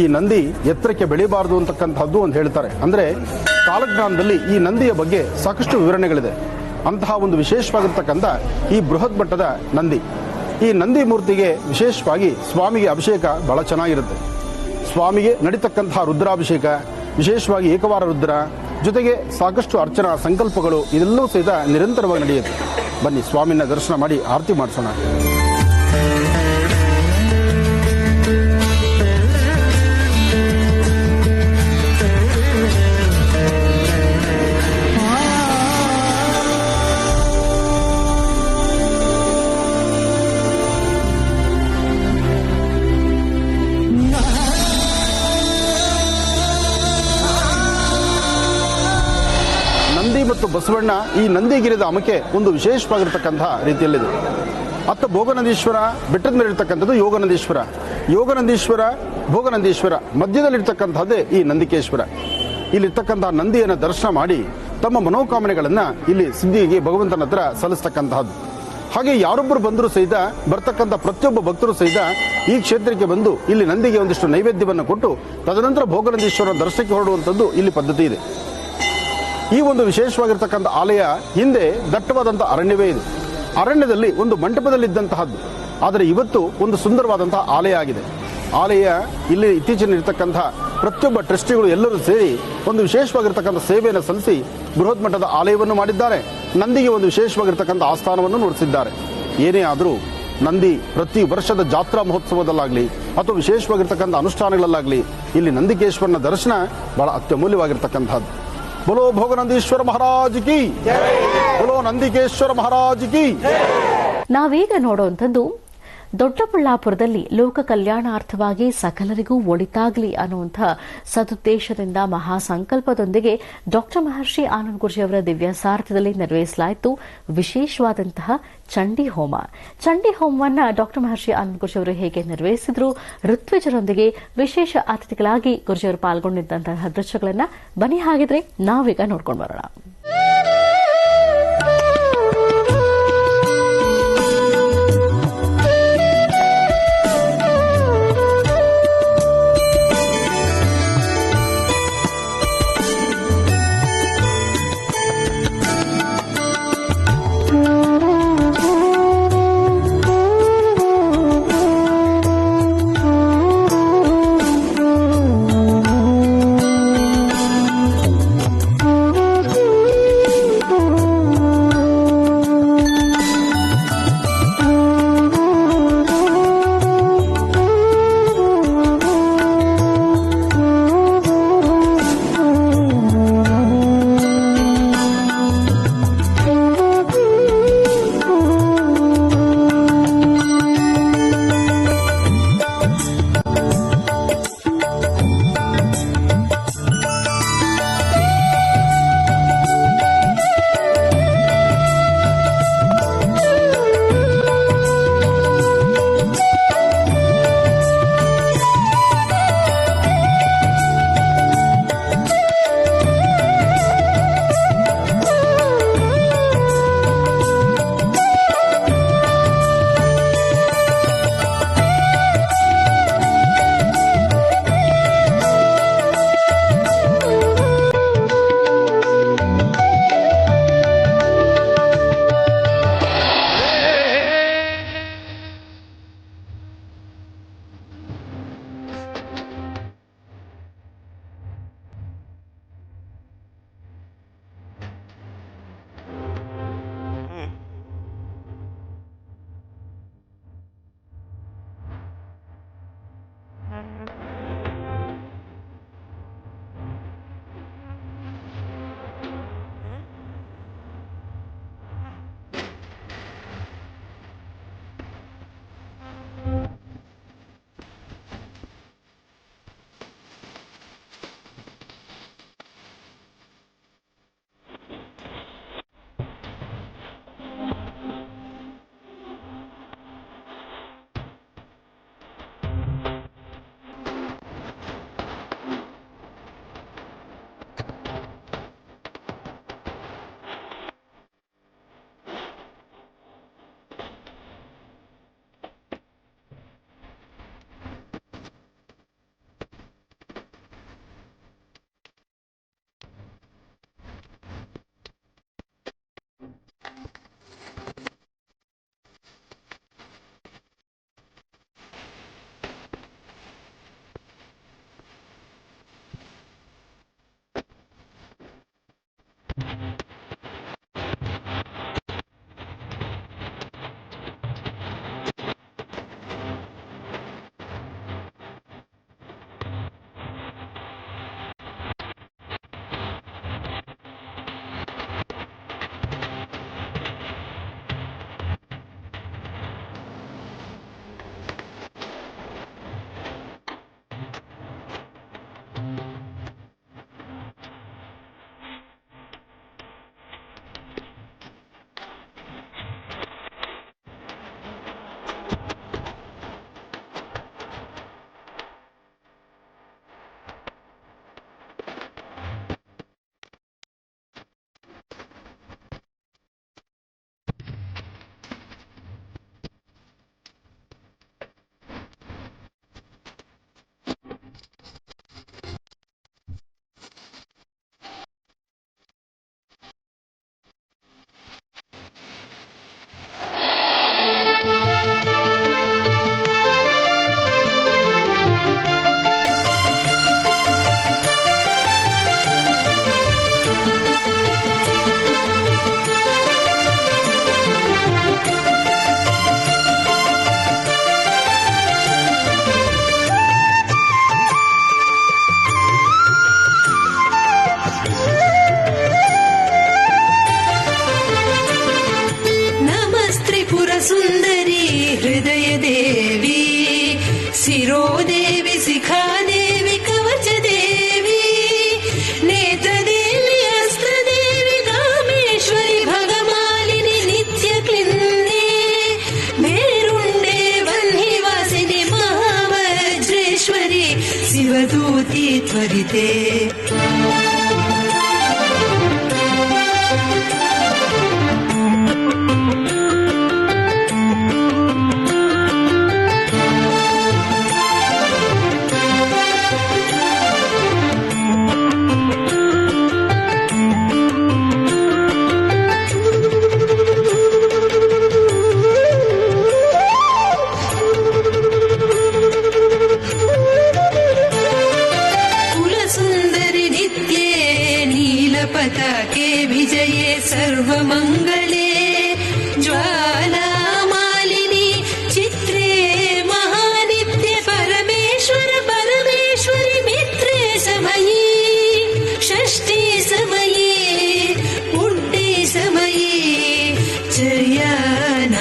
ಈ ನಂದಿ ಎತ್ತರಕ್ಕೆ ಬೆಳೆಯಬಾರದು ಅಂತಕ್ಕಂಥದ್ದು ಒಂದು ಹೇಳ್ತಾರೆ. ಅಂದರೆ ಕಾಲಜ್ಞಾನದಲ್ಲಿ ಈ ನಂದಿಯ ಬಗ್ಗೆ ಸಾಕಷ್ಟು ವಿವರಣೆಗಳಿದೆ. ಅಂತಹ ಒಂದು ವಿಶೇಷವಾಗಿರ್ತಕ್ಕಂಥ ಈ ಬೃಹತ್ ಮಟ್ಟದ ನಂದಿ, ಈ ನಂದಿ ಮೂರ್ತಿಗೆ ವಿಶೇಷವಾಗಿ ಸ್ವಾಮಿಗೆ ಅಭಿಷೇಕ ಬಹಳ ಚೆನ್ನಾಗಿರುತ್ತೆ. ಸ್ವಾಮಿಗೆ ನಡೀತಕ್ಕಂತಹ ರುದ್ರಾಭಿಷೇಕ, ವಿಶೇಷವಾಗಿ ಏಕವಾರ ರುದ್ರ, ಜೊತೆಗೆ ಸಾಕಷ್ಟು ಅರ್ಚನಾ ಸಂಕಲ್ಪಗಳು ಇದೆಲ್ಲವೂ ಸಹಿತ ನಿರಂತರವಾಗಿ ನಡೆಯುತ್ತೆ. ಬನ್ನಿ ಸ್ವಾಮಿನ ದರ್ಶನ ಮಾಡಿ ಆರತಿ ಮಾಡಿಸೋಣ. ಮತ್ತು ಬಸವಣ್ಣ ಈ ನಂದಿಗಿರಿದ ಅಮಕೆ ಒಂದು ವಿಶೇಷವಾಗಿರ್ತಕ್ಕಂತಹ ರೀತಿಯಲ್ಲಿದೆ. ಅತ್ತ ಭೋಗನಂದೀಶ್ವರ ಬೆಟ್ಟದ ಮೇಲೆ ಇರ್ತಕ್ಕಂಥದ್ದು ಯೋಗನಂದೀಶ್ವರ, ಯೋಗನಂದೀಶ್ವರ ಭೋಗನಂದೀಶ್ವರ ಮಧ್ಯದಲ್ಲಿರ್ತಕ್ಕಂಥದ್ದೇ ಈ ನಂದಿಕೇಶ್ವರ. ಇಲ್ಲಿರ್ತಕ್ಕಂತಹ ನಂದಿಯನ್ನು ದರ್ಶನ ಮಾಡಿ ತಮ್ಮ ಮನೋಕಾಮನೆಗಳನ್ನು ಇಲ್ಲಿ ಸಿದ್ಧಿಗೆ ಭಗವಂತನ ಹತ್ರ ಸಲ್ಲಿಸ್ತಕ್ಕಂತಹದ್ದು. ಹಾಗೆ ಯಾರೊಬ್ಬರು ಬಂದರೂ ಸಹಿತ ಬರ್ತಕ್ಕಂಥ ಪ್ರತಿಯೊಬ್ಬ ಭಕ್ತರು ಸಹಿತ ಈ ಕ್ಷೇತ್ರಕ್ಕೆ ಬಂದು ಇಲ್ಲಿ ನಂದಿಗೆ ಒಂದಿಷ್ಟು ನೈವೇದ್ಯವನ್ನು ಕೊಟ್ಟು ತದನಂತರ ಭೋಗನಂದೀಶ್ವರ ದರ್ಶನಕ್ಕೆ ಹೊರಡುವಂಥದ್ದು ಇಲ್ಲಿ ಪದ್ಧತಿ ಇದೆ. ಈ ಒಂದು ವಿಶೇಷವಾಗಿರ್ತಕ್ಕಂಥ ಆಲಯ ಹಿಂದೆ ದಟ್ಟವಾದಂಥ ಅರಣ್ಯವೇ ಇದೆ. ಅರಣ್ಯದಲ್ಲಿ ಒಂದು ಮಂಟಪದಲ್ಲಿದ್ದಂತಹದ್ದು, ಆದರೆ ಇವತ್ತು ಒಂದು ಸುಂದರವಾದಂತಹ ಆಲಯ ಆಗಿದೆ. ಆಲಯ ಇಲ್ಲಿ ಇತ್ತೀಚಿನ ಇರತಕ್ಕಂಥ ಪ್ರತಿಯೊಬ್ಬ ಟ್ರಸ್ಟಿಗಳು ಎಲ್ಲರೂ ಸೇರಿ ಒಂದು ವಿಶೇಷವಾಗಿರ್ತಕ್ಕಂಥ ಸೇವೆಯನ್ನು ಸಲ್ಲಿಸಿ ಬೃಹತ್ ಮಟ್ಟದ ಆಲಯವನ್ನು ಮಾಡಿದ್ದಾರೆ. ನಂದಿಗೆ ಒಂದು ವಿಶೇಷವಾಗಿರ್ತಕ್ಕಂಥ ಆಸ್ಥಾನವನ್ನು ನೋಡಿಸಿದ್ದಾರೆ. ಏನೇ ಆದರೂ ನಂದಿ ಪ್ರತಿ ವರ್ಷದ ಜಾತ್ರಾ ಮಹೋತ್ಸವದಲ್ಲಾಗಲಿ ಅಥವಾ ವಿಶೇಷವಾಗಿರ್ತಕ್ಕಂಥ ಅನುಷ್ಠಾನಗಳಲ್ಲಾಗಲಿ ಇಲ್ಲಿ ನಂದಿಕೇಶ್ವರನ ದರ್ಶನ ಬಹಳ ಅತ್ಯಮೂಲ್ಯವಾಗಿರ್ತಕ್ಕಂಥದ್ದು. बोलो भोगनंदीश्वर महाराज की, बोलो ನಂದಿಕೇಶ್ವರ ಮಹಾರಾಜ್ ಕಿ. ನಾವೀಗ ನೋಡುವಂಥದ್ದು ದೊಡ್ಡಬಳ್ಳಾಪುರದಲ್ಲಿ ಲೋಕ ಕಲ್ಯಾಣಾರ್ಥವಾಗಿ ಸಕಲರಿಗೂ ಒಳಿತಾಗಲಿ ಅನ್ನುವಂಥ ಸದುದ್ದೇಶದಿಂದ ಮಹಾಸಂಕಲ್ಪದೊಂದಿಗೆ ಡಾಕ್ಟರ್ ಮಹರ್ಷಿ ಆನಂದ್ ಗುರೂಜಿ ಅವರ ದಿವ್ಯ ಸಾರಥ್ಯದಲ್ಲಿ ನೆರವೇರಿಸಲಾಯಿತು ವಿಶೇಷವಾದಂತಹ ಚಂಡಿ ಹೋಮ. ಚಂಡಿ ಹೋಮವನ್ನು ಡಾಕ್ಟರ್ ಮಹರ್ಷಿ ಆನಂದ್ ಗುರೂಜಿ ಅವರು ಹೇಗೆ ನೆರವೇರಿಸಿದ್ರು, ಋತ್ವಿಜರೊಂದಿಗೆ ವಿಶೇಷ ಅತಿಥಿಗಳಾಗಿ ಗುರೂಜಿಯವರು ಪಾಲ್ಗೊಂಡಿದ್ದಂತಹ ದೃಶ್ಯಗಳನ್ನು ಬನ್ನಿ ಹಾಗಿದ್ರೆ ನಾವೀಗ ನೋಡ್ಕೊಂಡು ಬರೋಣ. सुन्दरी हृदयदेवी शिरोदेवी शिखादेवी कवचदेवी नेत्रदेवी अस्त्रदेवी कामेश्वरी भगमालिनी नित्यक्लिन्ने मेरुण्डे वह्निवासिनि महावज्रेश्वरी शिवदूती त्वरिते पताके विजये सर्वमङ्गले ज्वालामालिनी चित्रे महानित्य परमेश्वर परमेश्वरि मित्रे समये षष्ठी समये पुण्ये समये चर्यानाथमये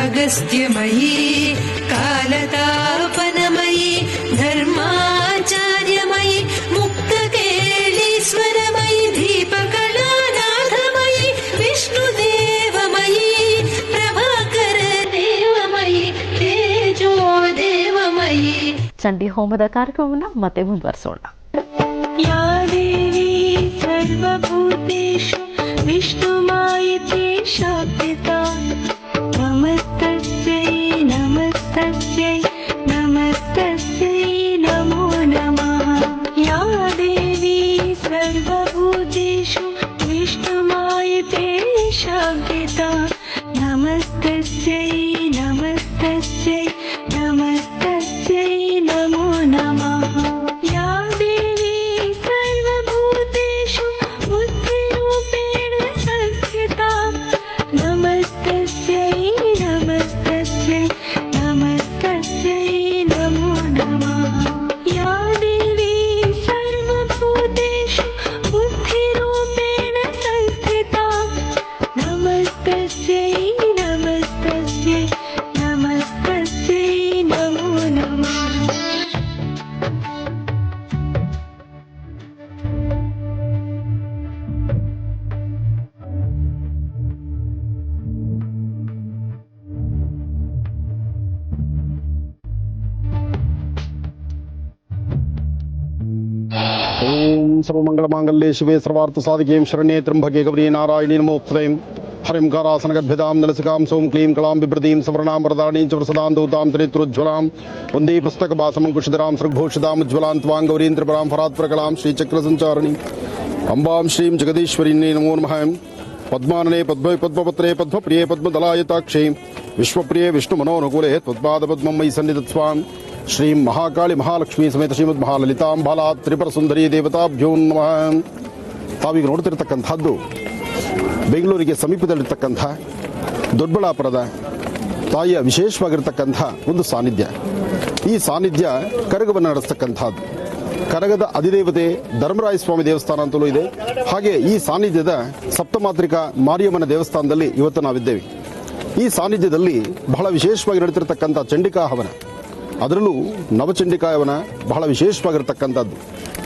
अगस्त्यमयी कालतापनमयी धर्माचार्यमयी मुक्तकेलीश्वरमयी दीपकलानाथमयी विष्णुदेवमयी प्रभाकर देवमयी तेजो देवमयी ಚಂಡಿ ಹೋಮದ ಕಾರ್ಯಕ್ರಮವನ್ನು ಮತ್ತೆ ಮುಂದುವರಿಸೋಣ. या देवी सर्वभूतेषु विष्णुमायिते शाक्तिता नमस्तस्यै नमस्तस्यै नमस्तस्यै नमो नमः या देवी सर्वभूतेषु विष्णुमायिते शाक्तिता नमस्तस्यै नमस्तस्यै नमस्तस्यै नमो नमः या देवी सर्वभूतेषु बुद्धिरूपेण संस्थिता नमस्तस्यै नमस्तस्यै नमस्तस्यै नमो नमः या देवी सर्वभूतेषु बुद्धिरूपेण संस्थिता नमस्तस्यै नमस्तस्यै नमस्तस्यै नमो नमः ಓಂ ಸರ್ವಮಂಗಳಮಾಂಗಲ್ಯೆ ಶಿವೆ ಸರ್ವಾರ್ಥಸಾಧಿಕೆ ಶರಣ್ಯೆ ತ್ರ್ಯಂಬಕೆ ಗೌರಿ ನಾರಾಯಣಿ ನಮೋಸ್ತುತೆ ಹರಿಂ ಕಾರಾಸನಗದ್ಭಿದಾಂ ನಲಸಿಕಾಂ ಸೋಂ ಕ್ಲೀಂ ಕಳಾಂ ಬಿಭ್ರತೀಂ ಸವರ್ಣಾಂ ವರದಾಣೀಂ ಚ ಪ್ರಸದಾಂ ದೌತಾಂ ತ್ರಿನೇತ್ರೋಜ್ವಲಾಂ ವಂದೇ ಪುಸ್ತಕಭಾಸಮಂಕುಶಿಧರಾಂ ಸೃಗ್ಭೂಷಿತಾಂ ಉಜ್ವಲಾಂ ತ್ವಾಂ ಗೌರೀಂ ತ್ರಿಪುರಾಂ ಫರಾತ್ಪ್ರಕಲಾಂ ಶ್ರೀಚಕ್ರಸಂಚಾರಣಿ ಅಂಬಾಂ ಶ್ರೀಂ ಜಗದೀಶ್ವರಿನ್ನೇ ನಮೋ ನಮಃ ಪದ್ಮಾನನೆ ಪದ್ಮಪತ್ರೆ ಪದ್ಮಪ್ರಿಯೆ ಪದ್ಮದಲಾಯತಾಕ್ಷೇ ವಿಶ್ವಪ್ರಿಯೆ ವಿಷ್ಣುಮನೋನುಕೂಲೆ ತ್ವತ್ಪಾದಪದ್ಮಂ ಮಯಿ ಸನ್ನಿಧತ್ಸ್ವಾಂ ಶ್ರೀ ಮಹಾಕಾಳಿ ಮಹಾಲಕ್ಷ್ಮೀ ಸಮೇತ ಶ್ರೀಮದ್ ಮಹಾಲಲಿತಾಂಬಾಲಾ ತ್ರಿಪುರ ಸುಂದರಿ ದೇವತಾಭ್ಯೋ ನಮಃ. ತಾವೀಗ ನೋಡ್ತಿರ್ತಕ್ಕಂಥದ್ದು ಬೆಂಗಳೂರಿಗೆ ಸಮೀಪದಲ್ಲಿರ್ತಕ್ಕಂಥ ದೊಡ್ಡಬಳ್ಳಾಪುರದ ತಾಯಿಯ ವಿಶೇಷವಾಗಿರ್ತಕ್ಕಂಥ ಒಂದು ಸಾನ್ನಿಧ್ಯ. ಈ ಸಾನ್ನಿಧ್ಯ ಕರಗವನ್ನು ನಡೆಸ್ತಕ್ಕಂಥದ್ದು. ಕರಗದ ಅಧಿದೇವತೆ ಧರ್ಮರಾಯ ಸ್ವಾಮಿ ದೇವಸ್ಥಾನ ಅಂತಲೂ ಇದೆ. ಹಾಗೆ ಈ ಸಾನ್ನಿಧ್ಯದ ಸಪ್ತಮಾತ್ರಿಕಾ ಮಾರಿಯಮ್ಮನ ದೇವಸ್ಥಾನದಲ್ಲಿ ಇವತ್ತು ನಾವಿದ್ದೇವೆ. ಈ ಸಾನ್ನಿಧ್ಯದಲ್ಲಿ ಬಹಳ ವಿಶೇಷವಾಗಿ ನಡೀತಿರ್ತಕ್ಕಂಥ ಚಂಡಿಕಾ ಹವನ, ಅದರಲ್ಲೂ ನವಚಂಡಿಕಾ ಹವನ ಬಹಳ ವಿಶೇಷವಾಗಿರ್ತಕ್ಕಂಥದ್ದು.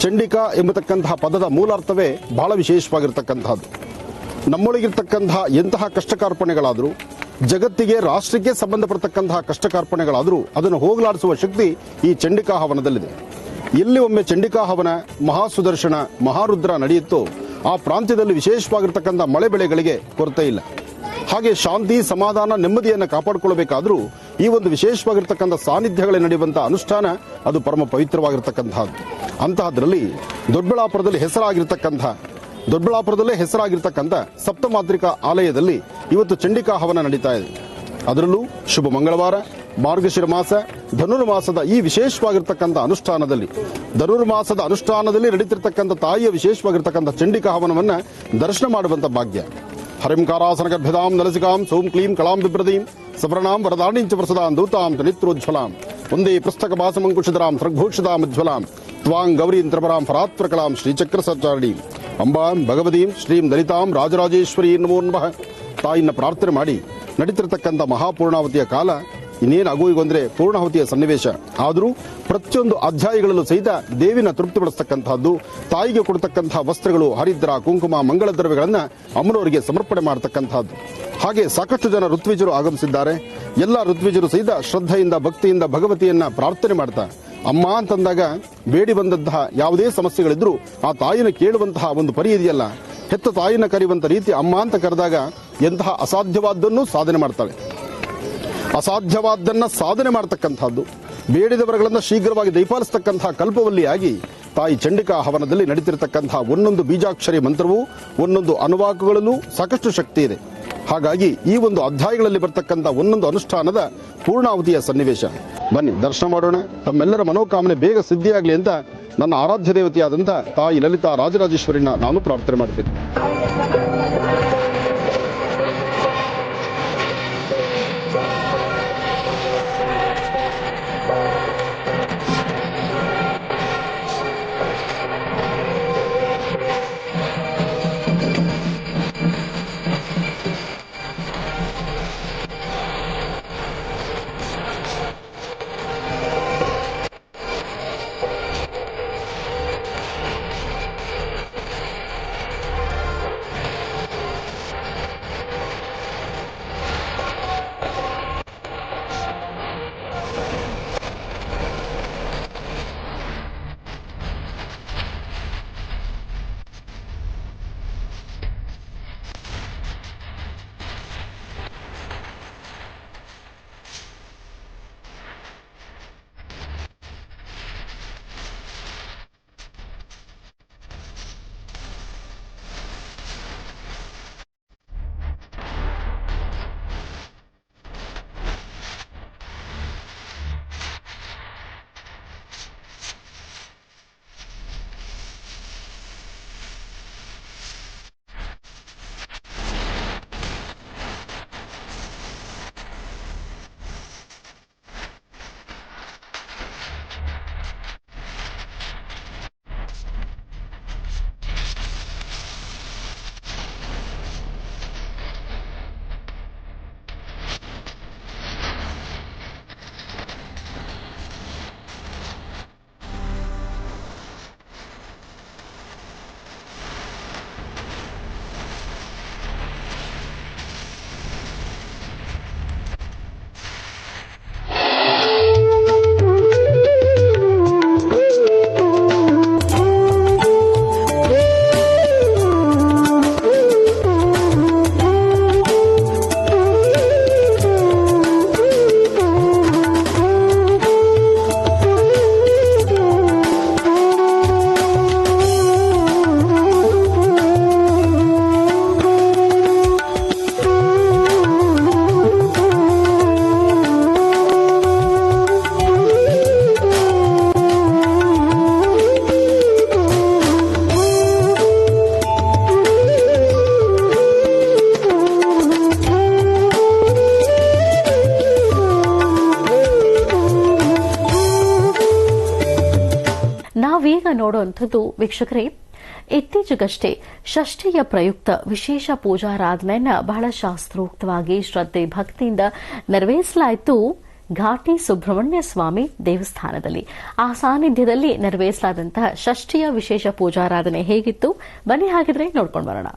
ಚಂಡಿಕಾ ಎಂಬತಕ್ಕಂತಹ ಪದದ ಮೂಲಾರ್ಥವೇ ಬಹಳ ವಿಶೇಷವಾಗಿರ್ತಕ್ಕಂಥದ್ದು. ನಮ್ಮೊಳಗಿರ್ತಕ್ಕಂತಹ ಎಂತಹ ಕಷ್ಟಕಾರ್ಪಣೆಗಳಾದರೂ, ಜಗತ್ತಿಗೆ ರಾಷ್ಟ್ರಕ್ಕೆ ಸಂಬಂಧಪಟ್ಟಕ್ಕಂತಹ ಕಷ್ಟಕಾರ್ಪಣೆಗಳಾದರೂ ಅದನ್ನು ಹೋಗಲಾಡಿಸುವ ಶಕ್ತಿ ಈ ಚಂಡಿಕಾ ಹವನದಲ್ಲಿದೆ. ಎಲ್ಲಿ ಒಮ್ಮೆ ಚಂಡಿಕಾ ಹವನ, ಮಹಾಸುದರ್ಶನ, ಮಹಾರುದ್ರ ನಡೆಯುತ್ತೋ ಆ ಪ್ರಾಂತ್ಯದಲ್ಲಿ ವಿಶೇಷವಾಗಿರ್ತಕ್ಕಂಥ ಮಳೆ ಬೆಳೆಗಳಿಗೆ ಕೊರತೆ ಇಲ್ಲ. ಹಾಗೆ ಶಾಂತಿ, ಸಮಾಧಾನ, ನೆಮ್ಮದಿಯನ್ನು ಕಾಪಾಡಿಕೊಳ್ಳಬೇಕಾದರೂ ಈ ಒಂದು ವಿಶೇಷವಾಗಿರ್ತಕ್ಕಂಥ ಸಾನ್ನಿಧ್ಯಗಳೇ ನಡೆಯುವಂತಹ ಅನುಷ್ಠಾನ ಅದು ಪರಮ ಪವಿತ್ರವಾಗಿರ್ತಕ್ಕಂಥದ್ದು. ಅಂತಹದ್ರಲ್ಲಿ ದೊಡ್ಡಬಳ್ಳಾಪುರದಲ್ಲಿ ಹೆಸರಾಗಿರ್ತಕ್ಕಂಥ ದೊಡ್ಡಬಳ್ಳಾಪುರದಲ್ಲೇ ಹೆಸರಾಗಿರ್ತಕ್ಕಂಥ ಸಪ್ತಮಾತ್ರಿಕಾ ಆಲಯದಲ್ಲಿ ಇವತ್ತು ಚಂಡಿಕಾ ಹವನ ನಡೀತಾ ಇದೆ. ಅದರಲ್ಲೂ ಶುಭ ಮಂಗಳವಾರ, ಮಾರ್ಗಶಿರ ಮಾಸ, ಧನುರ್ಮಾಸದ ಈ ವಿಶೇಷವಾಗಿರ್ತಕ್ಕಂಥ ಅನುಷ್ಠಾನದಲ್ಲಿ ಧನುರ್ಮಾಸದ ಅನುಷ್ಠಾನದಲ್ಲಿ ನಡೀತಿರ್ತಕ್ಕಂಥ ತಾಯಿಯ ವಿಶೇಷವಾಗಿರ್ತಕ್ಕಂಥ ಚಂಡಿಕಾ ಹವನವನ್ನ ದರ್ಶನ ಮಾಡುವಂತ ಭಾಗ್ಯ. ಹರಿಂಕಾರಾಸನ ಗರ್ಭದಾಂ ನಲಸಿಕಾಂ ಸೋಂ ಕ್ಲೀಂ ಕಳಾಂ ಬಿಭ್ರದೀಂ ಸವರ್ಣಾಂ ವರದಾಣಿಂಚ ಪ್ರಸದಾಂ ದೂತಾಂ ತ್ರಿನಿತ್ರೋಜ್ವಲಾಂ ಒಂದೇ ಪುಸ್ತಕ ಭಾಸಮಂಕುಶಿಧರಾಂ ಸೃಗ್ಭೂಷಿತಾಂ ಉಜ್ವಲಾಂ ತ್ವಾಂ ಗೌರೀಂ ತ್ರಿಪುರಾಂ ಫರಾತ್ಪ್ರಕಲಾಂ ಶ್ರೀಚಕ್ರ ಸಚಾರಣೀಂ ಅಂಬಾಂ ಭಗವತೀಂ ಶ್ರೀಂ ಲಲಿತಾಂ ರಾಜರಾಜೇಶ್ವರಿ ನಮೋ ನಮಃ. ತಾಯಿನ ಪ್ರಾರ್ಥನೆ ಮಾಡಿ ನಡೀತಿರ್ತಕ್ಕಂಥ ಮಹಾಪೂರ್ಣಾವತಿಯ ಕಾಲ ಇನ್ನೇನು ಆಗೋಯಿಗೂ ಅಂದ್ರೆ ಪೂರ್ಣಾವತಿಯ ಸನ್ನಿವೇಶ. ಆದರೂ ಪ್ರತಿಯೊಂದು ಅಧ್ಯಾಯಗಳಲ್ಲೂ ಸಹಿತ ದೇವಿನ ತೃಪ್ತಿಪಡಿಸ್ತಕ್ಕಂತಹದ್ದು, ತಾಯಿಗೆ ಕೊಡ್ತಕ್ಕಂತಹ ವಸ್ತ್ರಗಳು, ಹರಿದ್ರ, ಕುಂಕುಮ, ಮಂಗಳ ದ್ರವ್ಯಗಳನ್ನ ಅಮ್ಮನವರಿಗೆ ಸಮರ್ಪಣೆ ಮಾಡತಕ್ಕಂತಹದ್ದು. ಹಾಗೆ ಸಾಕಷ್ಟು ಜನ ಋತ್ವಿಜರು ಆಗಮಿಸಿದ್ದಾರೆ. ಎಲ್ಲ ಋತ್ವಿಜರು ಸಹಿತ ಶ್ರದ್ಧೆಯಿಂದ ಭಕ್ತಿಯಿಂದ ಭಗವತಿಯನ್ನ ಪ್ರಾರ್ಥನೆ ಮಾಡ್ತಾ ಅಮ್ಮ ಅಂತಂದಾಗ ಬೇಡಿ ಬಂದಂತಹ ಯಾವುದೇ ಸಮಸ್ಯೆಗಳಿದ್ರೂ ಆ ತಾಯಿನ ಕೇಳುವಂತಹ ಒಂದು ಪರಿ ಇದೆಯಲ್ಲ, ಹೆತ್ತ ತಾಯಿನ ಕರೆಯುವಂತ ರೀತಿ ಅಮ್ಮ ಅಂತ ಕರೆದಾಗ ಎಂತಹ ಅಸಾಧ್ಯವಾದ್ದನ್ನು ಸಾಧನೆ ಮಾಡ್ತಾಳೆ. ಅಸಾಧ್ಯವಾದ್ದನ್ನ ಸಾಧನೆ ಮಾಡತಕ್ಕಂಥದ್ದು, ಬೇಡಿದವರುಗಳನ್ನು ಶೀಘ್ರವಾಗಿ ದಯಪಾಲಿಸತಕ್ಕಂತಹ ಕಲ್ಪವಲ್ಲಿಯಾಗಿ ತಾಯಿ ಚಂಡಿಕಾ ಹವನದಲ್ಲಿ ನಡೀತಿರತಕ್ಕಂತಹ ಒಂದೊಂದು ಬೀಜಾಕ್ಷರಿ ಮಂತ್ರವೂ ಒಂದೊಂದು ಅನುವಾಕಗಳಲ್ಲೂ ಸಾಕಷ್ಟು ಶಕ್ತಿ ಇದೆ. ಹಾಗಾಗಿ ಈ ಒಂದು ಅಧ್ಯಾಯಗಳಲ್ಲಿ ಬರ್ತಕ್ಕಂಥ ಒಂದೊಂದು ಅನುಷ್ಠಾನದ ಪೂರ್ಣಾವಧಿಯ ಸನ್ನಿವೇಶ. ಬನ್ನಿ ದರ್ಶನ ಮಾಡೋಣ. ತಮ್ಮೆಲ್ಲರ ಮನೋಕಾಮನೆ ಬೇಗ ಸಿದ್ಧಿಯಾಗಲಿ ಅಂತ ನನ್ನ ಆರಾಧ್ಯ ದೇವತೆಯಾದಂಥ ತಾಯಿ ಲಲಿತಾ ರಾಜರಾಜೇಶ್ವರಿನ ನಾನು ಪ್ರಾರ್ಥನೆ ಮಾಡ್ತೀನಿ. ನಾವೀಗ ನೋಡುವಂಥದ್ದು ವೀಕ್ಷಕರೇ, ಇತ್ತೀಚೆಗಷ್ಟೇ ಷಷ್ಠಿಯ ಪ್ರಯುಕ್ತ ವಿಶೇಷ ಪೂಜಾರಾಧನೆಯನ್ನ ಬಹಳ ಶಾಸ್ತ್ರೋಕ್ತವಾಗಿ ಶ್ರದ್ಧೆ ಭಕ್ತಿಯಿಂದ ನೆರವೇರಿಸಲಾಯಿತು ಘಾಟಿ ಸುಬ್ರಹ್ಮಣ್ಯ ಸ್ವಾಮಿ ದೇವಸ್ಥಾನದಲ್ಲಿ. ಆ ಸಾನ್ನಿಧ್ಯದಲ್ಲಿ ನೆರವೇರಿಸಲಾದಂತಹ ಷಷ್ಠಿಯ ವಿಶೇಷ ಪೂಜಾರಾಧನೆ ಹೇಗಿತ್ತು ಬನ್ನಿ ಹಾಗಿದ್ರೆ ನೋಡ್ಕೊಂಡು ಬರೋಣ.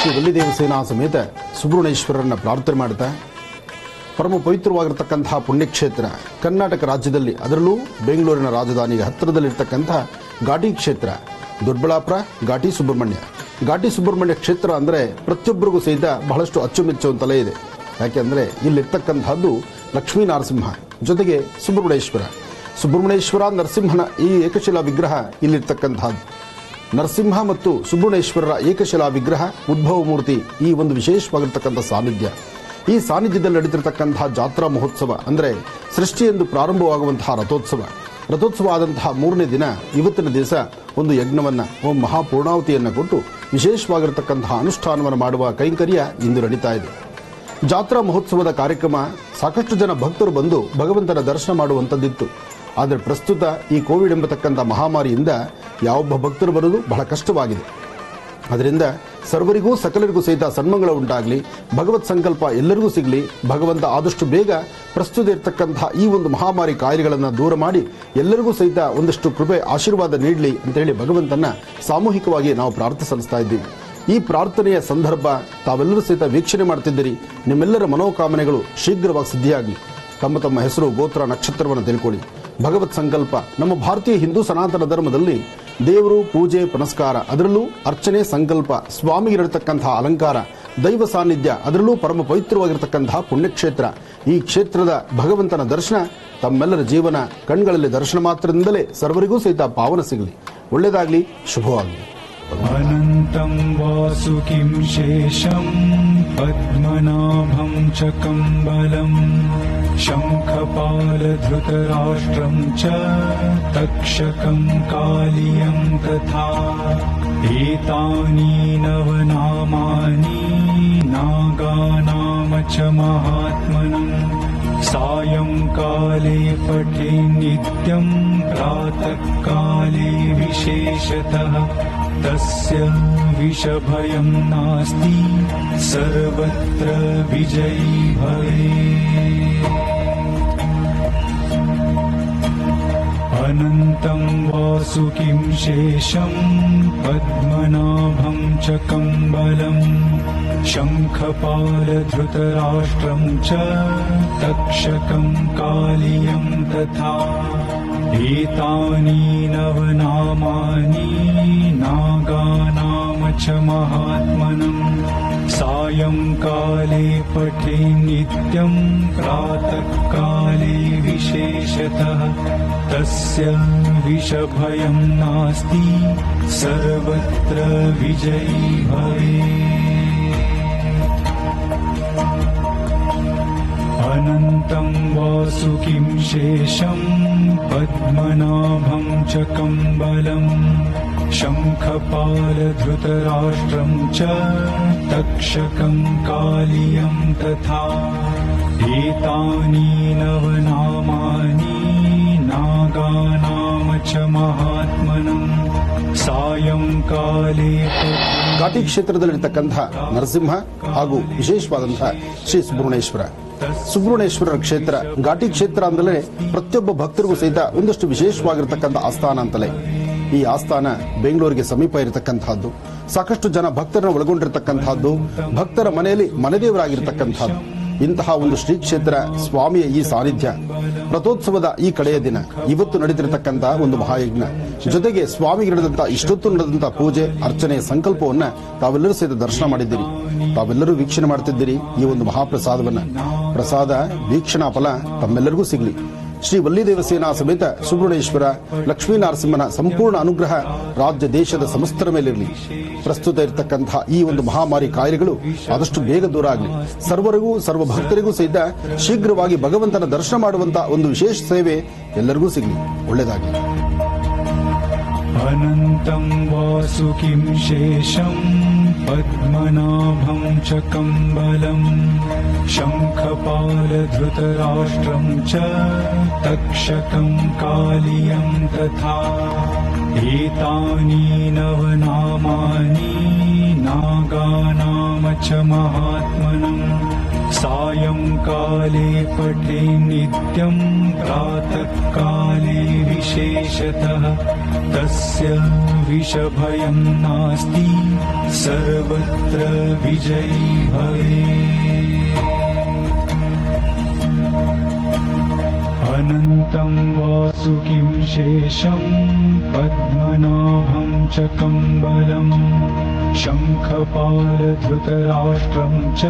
ಶ್ರೀ ವಲ್ಲಿದೇವಸೇನಾ ಸಮೇತ ಸುಬ್ರಹ್ಮಣ್ಯೇಶ್ವರರನ್ನ ಪ್ರಾರ್ಥನೆ ಮಾಡ್ತಾ ಪರಮ ಪವಿತ್ರವಾಗಿರತಕ್ಕಂತಹ ಪುಣ್ಯಕ್ಷೇತ್ರ ಕರ್ನಾಟಕ ರಾಜ್ಯದಲ್ಲಿ ಅದರಲ್ಲೂ ಬೆಂಗಳೂರಿನ ರಾಜಧಾನಿಗೆ ಹತ್ತಿರದಲ್ಲಿರ್ತಕ್ಕಂತಹ ಘಾಟಿ ಕ್ಷೇತ್ರ ದೊಡ್ಡಬಳ್ಳಾಪುರ ಘಾಟಿ ಸುಬ್ರಹ್ಮಣ್ಯ ಕ್ಷೇತ್ರ ಅಂದರೆ ಪ್ರತಿಯೊಬ್ಬರಿಗೂ ಸಹಿತ ಬಹಳಷ್ಟು ಅಚ್ಚುಮೆಚ್ಚುವಂತಲೇ ಇದೆ. ಯಾಕೆಂದರೆ ಇಲ್ಲಿರ್ತಕ್ಕಂಥದ್ದು ಲಕ್ಷ್ಮೀ ನರಸಿಂಹ ಜೊತೆಗೆ ಸುಬ್ರಹ್ಮಣ್ಯೇಶ್ವರ ನರಸಿಂಹನ ಈ ಏಕಶಿಲಾ ವಿಗ್ರಹ ಇಲ್ಲಿರ್ತಕ್ಕಂಥದ್ದು. ನರಸಿಂಹ ಮತ್ತು ಸುಬ್ರಹ್ಮಣ್ಯೇಶ್ವರರ ಏಕಶಿಲಾ ವಿಗ್ರಹ ಉದ್ಭವ ಮೂರ್ತಿ ಈ ಒಂದು ವಿಶೇಷವಾಗಿರ್ತಕ್ಕಂಥ ಸಾನ್ನಿಧ್ಯ. ಈ ಸಾನ್ನಿಧ್ಯದಲ್ಲಿ ನಡೀತಿರತಕ್ಕಂತಹ ಜಾತ್ರಾ ಮಹೋತ್ಸವ ಅಂದರೆ ಸೃಷ್ಟಿಯೆಂದು ಪ್ರಾರಂಭವಾಗುವಂತಹ ರಥೋತ್ಸವ ಆದಂತಹ 3ನೇ ದಿನ ಇವತ್ತಿನ ದಿವಸ ಒಂದು ಯಜ್ಞವನ್ನು ಮಹಾಪೂರ್ಣಾವತಿಯನ್ನು ಕೊಟ್ಟು ವಿಶೇಷವಾಗಿರತಕ್ಕಂತಹ ಅನುಷ್ಠಾನವನ್ನು ಮಾಡುವ ಕೈಂಕರ್ಯ ಇಂದು ನಡೀತಾ ಇದೆ. ಜಾತ್ರಾ ಮಹೋತ್ಸವದ ಕಾರ್ಯಕ್ರಮ ಸಾಕಷ್ಟು ಜನ ಭಕ್ತರು ಬಂದು ಭಗವಂತನ ದರ್ಶನ ಮಾಡುವಂಥದ್ದಿತ್ತು. ಆದರೆ ಪ್ರಸ್ತುತ ಈ ಕೋವಿಡ್ ಎಂಬತಕ್ಕಂಥ ಮಹಾಮಾರಿಯಿಂದ ಯಾವೊಬ್ಬ ಭಕ್ತರು ಬರೋದು ಬಹಳ ಕಷ್ಟವಾಗಿದೆ. ಅದರಿಂದ ಸರ್ವರಿಗೂ ಸಕಲರಿಗೂ ಸಹಿತ ಸನ್ಮಂಗಳ ಉಂಟಾಗಲಿ, ಭಗವತ್ ಸಂಕಲ್ಪ ಎಲ್ಲರಿಗೂ ಸಿಗಲಿ, ಭಗವಂತ ಆದಷ್ಟು ಬೇಗ ಪ್ರಸ್ತುತ ಇರತಕ್ಕಂತಹ ಈ ಒಂದು ಮಹಾಮಾರಿ ಕಾಯಿಲೆಗಳನ್ನು ದೂರ ಮಾಡಿ ಎಲ್ಲರಿಗೂ ಸಹಿತ ಒಂದಷ್ಟು ಕೃಪೆ ಆಶೀರ್ವಾದ ನೀಡಲಿ ಅಂತ ಹೇಳಿ ಭಗವಂತನ ಸಾಮೂಹಿಕವಾಗಿ ನಾವು ಪ್ರಾರ್ಥನೆ ಸಲ್ಲಿಸ್ತಾ ಇದ್ದೀವಿ. ಈ ಪ್ರಾರ್ಥನೆಯ ಸಂದರ್ಭ ತಾವೆಲ್ಲರೂ ಸಹಿತ ವೀಕ್ಷಣೆ ಮಾಡ್ತಿದ್ದೀರಿ. ನಿಮ್ಮೆಲ್ಲರ ಮನೋಕಾಮನೆಗಳು ಶೀಘ್ರವಾಗಿ ಸಿದ್ಧಿಯಾಗಲಿ. ತಮ್ಮ ಹೆಸರು, ಗೋತ್ರ, ನಕ್ಷತ್ರವನ್ನು ತಿಳ್ಕೊಳ್ಳಿ. ಭಗವತ್ ಸಂಕಲ್ಪ ನಮ್ಮ ಭಾರತೀಯ ಹಿಂದೂ ಸನಾತನ ಧರ್ಮದಲ್ಲಿ ದೇವರು ಪೂಜೆ ಪುನಸ್ಕಾರ, ಅದರಲ್ಲೂ ಅರ್ಚನೆ, ಸಂಕಲ್ಪ, ಸ್ವಾಮಿಗಿರತಕ್ಕಂತಹ ಅಲಂಕಾರ, ದೈವ ಸಾನ್ನಿಧ್ಯ, ಅದರಲ್ಲೂ ಪರಮ ಪವಿತ್ರವಾಗಿರತಕ್ಕಂತಹ ಪುಣ್ಯಕ್ಷೇತ್ರ. ಈ ಕ್ಷೇತ್ರದ ಭಗವಂತನ ದರ್ಶನ ತಮ್ಮೆಲ್ಲರ ಜೀವನ ಕಣ್ಗಳಲ್ಲಿ ದರ್ಶನ ಮಾತ್ರದಿಂದಲೇ ಸರ್ವರಿಗೂ ಸಹಿತ ಪಾವನ ಸಿಗಲಿ. ಒಳ್ಳೆಯದಾಗಲಿ, ಶುಭವಾಗಲಿ. अनन्तं वासुकिं शेषं पद्मनाभं च कम्बलं शङ्खपालधृतराष्ट्रं च तक्षकं कालियं तथा एतानि नवनामानि नागानाम च महात्मनं सायंकाले पठे नित्यं प्रातःकाले विशेषतः तस्य विषभयं नास्ति सर्वत्र विजयी भवेत्। अनन्तं वासुकिं शेषं पद्मनाभं च कम्बलं शङ्खपालधृतराष्ट्रं च तक्षकं कालियं तथा एतानि नवनामानि नागानाम च महात्मनं सायंकाले पठे नित्यं प्रातःकाले विशेषतः तस्य विषभयं नास्ति सर्वत्र विजयी भवेत्। अनन्तं वासुकिं शेषं पद्मनाभं च कम्बलं शङ्खपालधृतराष्ट्रं च तक्षकं कालियं तथा एतानि नवनामानि नागानाम च महात्मनं सायंकाले ಘಾಟಿ ಕ್ಷೇತ್ರದಲ್ಲಿರ್ತಕ್ಕಂಥ ನರಸಿಂಹ ಹಾಗೂ ವಿಶೇಷವಾದಂತಹ ಶ್ರೀ ಸುಬ್ರಹ್ಮಣ್ಯೇಶ್ವರರ ಕ್ಷೇತ್ರ. ಘಾಟಿ ಕ್ಷೇತ್ರ ಅಂದರೆ ಪ್ರತಿಯೊಬ್ಬ ಭಕ್ತರಿಗೂ ಸಹಿತ ಒಂದಷ್ಟು ವಿಶೇಷವಾಗಿರತಕ್ಕಂಥ ಆಸ್ಥಾನ ಅಂತಲೇ. ಈ ಆಸ್ಥಾನ ಬೆಂಗಳೂರಿಗೆ ಸಮೀಪ ಇರತಕ್ಕಂತಹದ್ದು, ಸಾಕಷ್ಟು ಜನ ಭಕ್ತರನ್ನು ಒಳಗೊಂಡಿರತಕ್ಕಂತಹದ್ದು, ಭಕ್ತರ ಮನೆಯಲ್ಲಿ ಮನೆದೇವರಾಗಿರ್ತಕ್ಕಂಥದ್ದು. ಇಂತಹ ಒಂದು ಶ್ರೀ ಕ್ಷೇತ್ರ ಸ್ವಾಮಿಯ ಈ ಸಾನ್ನಿಧ್ಯ, ರಥೋತ್ಸವದ ಈ ಕಡೆಯ ದಿನ, ಇವತ್ತು ನಡೆದಿರತಕ್ಕಂತಹ ಒಂದು ಮಹಾಯಜ್ಞ, ಜೊತೆಗೆ ಸ್ವಾಮಿಗೆ ನಡೆದಂತಹ ಇಷ್ಟೊತ್ತು ನಡೆದಂತಹ ಪೂಜೆ, ಅರ್ಚನೆ, ಸಂಕಲ್ಪವನ್ನ ತಾವೆಲ್ಲರೂ ಸಹಿತ ದರ್ಶನ ಮಾಡಿದ್ದೀರಿ. ತಾವೆಲ್ಲರೂ ವೀಕ್ಷಣೆ ಮಾಡ್ತಿದ್ದೀರಿ ಈ ಒಂದು ಮಹಾಪ್ರಸಾದವನ್ನ. ಪ್ರಸಾದ ವೀಕ್ಷಣಾ ಫಲ ತಮ್ಮೆಲ್ಲರಿಗೂ ಸಿಗಲಿ. ಶ್ರೀ ವಲ್ಲಿದೇವಸೇನಾ ಸಮೇತ ಸುಬ್ರಹ್ಮಣ್ಯೇಶ್ವರ ಲಕ್ಷ್ಮೀ ನರಸಿಂಹನ ಸಂಪೂರ್ಣ ಅನುಗ್ರಹ ರಾಜ್ಯ ದೇಶದ ಸಮಸ್ತರ ಮೇಲಿರಲಿ. ಪ್ರಸ್ತುತ ಇರತಕ್ಕಂತಹ ಈ ಒಂದು ಮಹಾಮಾರಿ ಕಾಯಿಲೆಗಳು ಆದಷ್ಟು ಬೇಗ ದೂರ ಆಗಲಿ. ಸರ್ವರಿಗೂ, ಸರ್ವ ಭಕ್ತರಿಗೂ ಸಹಿತ ಶೀಘ್ರವಾಗಿ ಭಗವಂತನ ದರ್ಶನ ಮಾಡುವಂತಹ ಒಂದು ವಿಶೇಷ ಸೇವೆ ಎಲ್ಲರಿಗೂ ಸಿಗಲಿ. ಒಳ್ಳೆಯದಾಗಲಿ. अनन्तं वासुकिं शेषं पद्मनाभं च कम्बलं शङ्खपालधृतराष्ट्रं च तक्षकं कालियं तथा एतानि नवनामानि नागानाम च महात्मनं सायंकाले पठे नित्यं प्रातःकाले विशेषतः तस्य विषभयं नास्ति सर्वत्र विजयी भवेत्। अनन्तं वासुकिं शेषं पद्मनाभं च कम्बलं शङ्खपालधृतराष्ट्रं च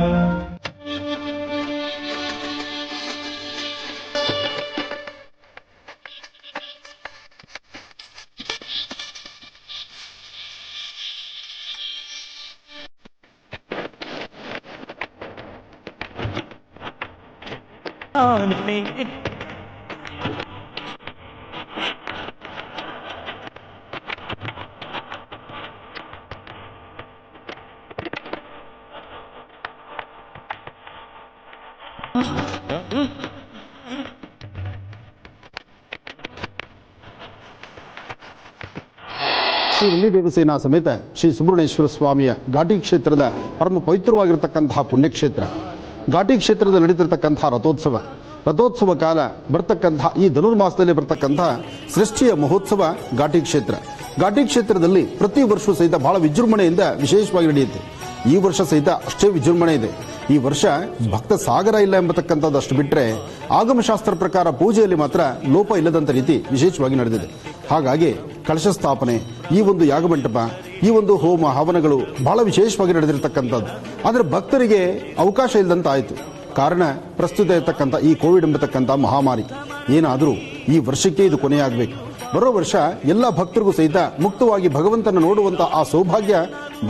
ಶ್ರೀ ವಲ್ಲಿ ದೇವಸೇನಾ ಸಮೇತ ಶ್ರೀ ಸುಬ್ರಹ್ಮಣ್ಯೇಶ್ವರ ಸ್ವಾಮಿಯ ಘಾಟಿ ಕ್ಷೇತ್ರದ ಪರಮ ಪವಿತ್ರವಾಗಿರತಕ್ಕಂತಹ ಪುಣ್ಯಕ್ಷೇತ್ರ. ಘಾಟಿ ಕ್ಷೇತ್ರದ ನಡೀತಿರ್ತಕ್ಕಂತಹ ರಥೋತ್ಸವ ಕಾಲ ಬರ್ತಕ್ಕಂತಹ ಈ ಧನುರ್ಮಾಸದಲ್ಲಿ ಬರ್ತಕ್ಕಂತಹ ಸೃಷ್ಟಿಯ ಮಹೋತ್ಸವ ಘಾಟಿ ಕ್ಷೇತ್ರ. ಘಾಟಿ ಕ್ಷೇತ್ರದಲ್ಲಿ ಪ್ರತಿ ವರ್ಷವೂ ಸಹಿತ ಬಹಳ ವಿಜೃಂಭಣೆಯಿಂದ ವಿಶೇಷವಾಗಿ ನಡೆಯುತ್ತೆ. ಈ ವರ್ಷ ಸಹಿತ ಅಷ್ಟೇ ವಿಜೃಂಭಣೆ ಇದೆ. ಈ ವರ್ಷ ಭಕ್ತ ಸಾಗರ ಇಲ್ಲ ಎಂಬತಕ್ಕಂಥದ್ದು ಅಷ್ಟು ಬಿಟ್ಟರೆ ಆಗಮಶಾಸ್ತ್ರ ಪ್ರಕಾರ ಪೂಜೆಯಲ್ಲಿ ಮಾತ್ರ ಲೋಪ ಇಲ್ಲದಂಥ ರೀತಿ ವಿಶೇಷವಾಗಿ ನಡೆದಿದೆ. ಹಾಗಾಗಿ ಕಳಶ ಸ್ಥಾಪನೆ, ಈ ಒಂದು ಯಾಗಮಂಟಪ, ಈ ಒಂದು ಹೋಮ ಹವನಗಳು ಬಹಳ ವಿಶೇಷವಾಗಿ ನಡೆದಿರತಕ್ಕಂಥದ್ದು. ಆದರೆ ಭಕ್ತರಿಗೆ ಅವಕಾಶ ಇಲ್ಲದಂತ ಆಯಿತು. ಕಾರಣ ಪ್ರಸ್ತುತ ಇರತಕ್ಕಂಥ ಈ ಕೋವಿಡ್ ಎಂಬತಕ್ಕಂಥ ಮಹಾಮಾರಿ. ಏನಾದರೂ ಈ ವರ್ಷಕ್ಕೆ ಇದು ಕೊನೆಯಾಗಬೇಕು. ಬರೋ ವರ್ಷ ಎಲ್ಲ ಭಕ್ತರಿಗೂ ಸಹಿತ ಮುಕ್ತವಾಗಿ ಭಗವಂತನ ನೋಡುವಂಥ ಆ ಸೌಭಾಗ್ಯ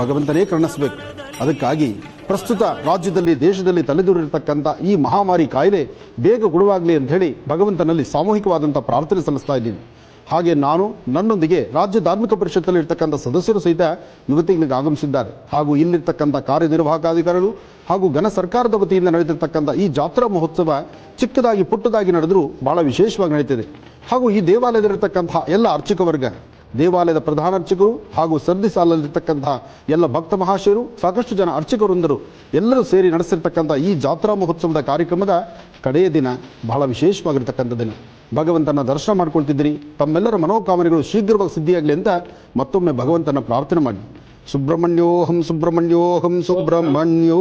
ಭಗವಂತನೇ ಕರುಣಿಸಬೇಕು. ಅದಕ್ಕಾಗಿ ಪ್ರಸ್ತುತ ರಾಜ್ಯದಲ್ಲಿ ದೇಶದಲ್ಲಿ ತಲೆದೂರಿರತಕ್ಕಂಥ ಈ ಮಹಾಮಾರಿ ಕಾಯಿಲೆ ಬೇಗ ಗುಣವಾಗಲಿ ಅಂತ ಹೇಳಿ ಭಗವಂತನಲ್ಲಿ ಸಾಮೂಹಿಕವಾದಂಥ ಪ್ರಾರ್ಥನೆ ಸಲ್ಲಿಸ್ತಾ ಇದ್ದೀನಿ. ಹಾಗೆ ನಾನು ನನ್ನೊಂದಿಗೆ ರಾಜ್ಯ ಧಾರ್ಮಿಕ ಪರಿಷತ್ತಲ್ಲಿ ಇರ್ತಕ್ಕಂಥ ಸದಸ್ಯರು ಸಹಿತ ಇವತ್ತಿಗೆ ಆಗಮಿಸಿದ್ದಾರೆ. ಹಾಗೂ ಇಲ್ಲಿರ್ತಕ್ಕಂಥ ಕಾರ್ಯನಿರ್ವಾಹಕಾಧಿಕಾರಿಗಳು ಹಾಗೂ ಘನ ಸರ್ಕಾರದ ವತಿಯಿಂದ ನಡೆದಿರ್ತಕ್ಕಂಥ ಈ ಜಾತ್ರಾ ಮಹೋತ್ಸವ ಚಿಕ್ಕದಾಗಿ ಪುಟ್ಟದಾಗಿ ನಡೆದರೂ ಬಹಳ ವಿಶೇಷವಾಗಿ ನಡೀತಿದೆ. ಹಾಗೂ ಈ ದೇವಾಲಯದಲ್ಲಿರ್ತಕ್ಕಂಥ ಎಲ್ಲ ಅರ್ಚಕ ವರ್ಗ, ದೇವಾಲಯದ ಪ್ರಧಾನ ಅರ್ಚಕರು ಹಾಗೂ ಸರದಿ ಸಾಲಲ್ಲಿರ್ತಕ್ಕಂತಹ ಎಲ್ಲ ಭಕ್ತ ಮಹಾಶಯರು, ಸಾಕಷ್ಟು ಜನ ಅರ್ಚಕವೃಂದರು ಎಲ್ಲರೂ ಸೇರಿ ನಡೆಸಿರ್ತಕ್ಕಂಥ ಈ ಜಾತ್ರಾ ಮಹೋತ್ಸವದ ಕಾರ್ಯಕ್ರಮದ ಕಡೆಯ ದಿನ ಬಹಳ ವಿಶೇಷವಾಗಿರ್ತಕ್ಕಂಥ ದಿನ. ಭಗವಂತನ ದರ್ಶನ ಮಾಡ್ಕೊಳ್ತಿದ್ದೀರಿ. ತಮ್ಮೆಲ್ಲರ ಮನೋಕಾಮನೆಗಳು ಶೀಘ್ರವಾಗಿ ಸಿದ್ಧಿಯಾಗಲಿ ಅಂತ ಮತ್ತೊಮ್ಮೆ ಭಗವಂತನ ಪ್ರಾರ್ಥನೆ ಮಾಡಿ. ಸುಬ್ರಹ್ಮಣ್ಯೋಹಂ ಸುಬ್ರಹ್ಮಣ್ಯೋಹಂ ಸುಬ್ರಹ್ಮಣ್ಯೋ.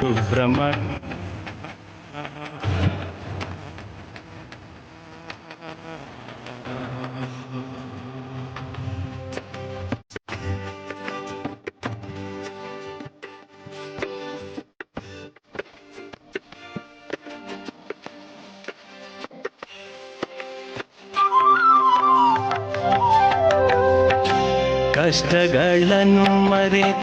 सुब्रह्मण्य ಕಷ್ಟಗಳನ್ನು ಮರೆತು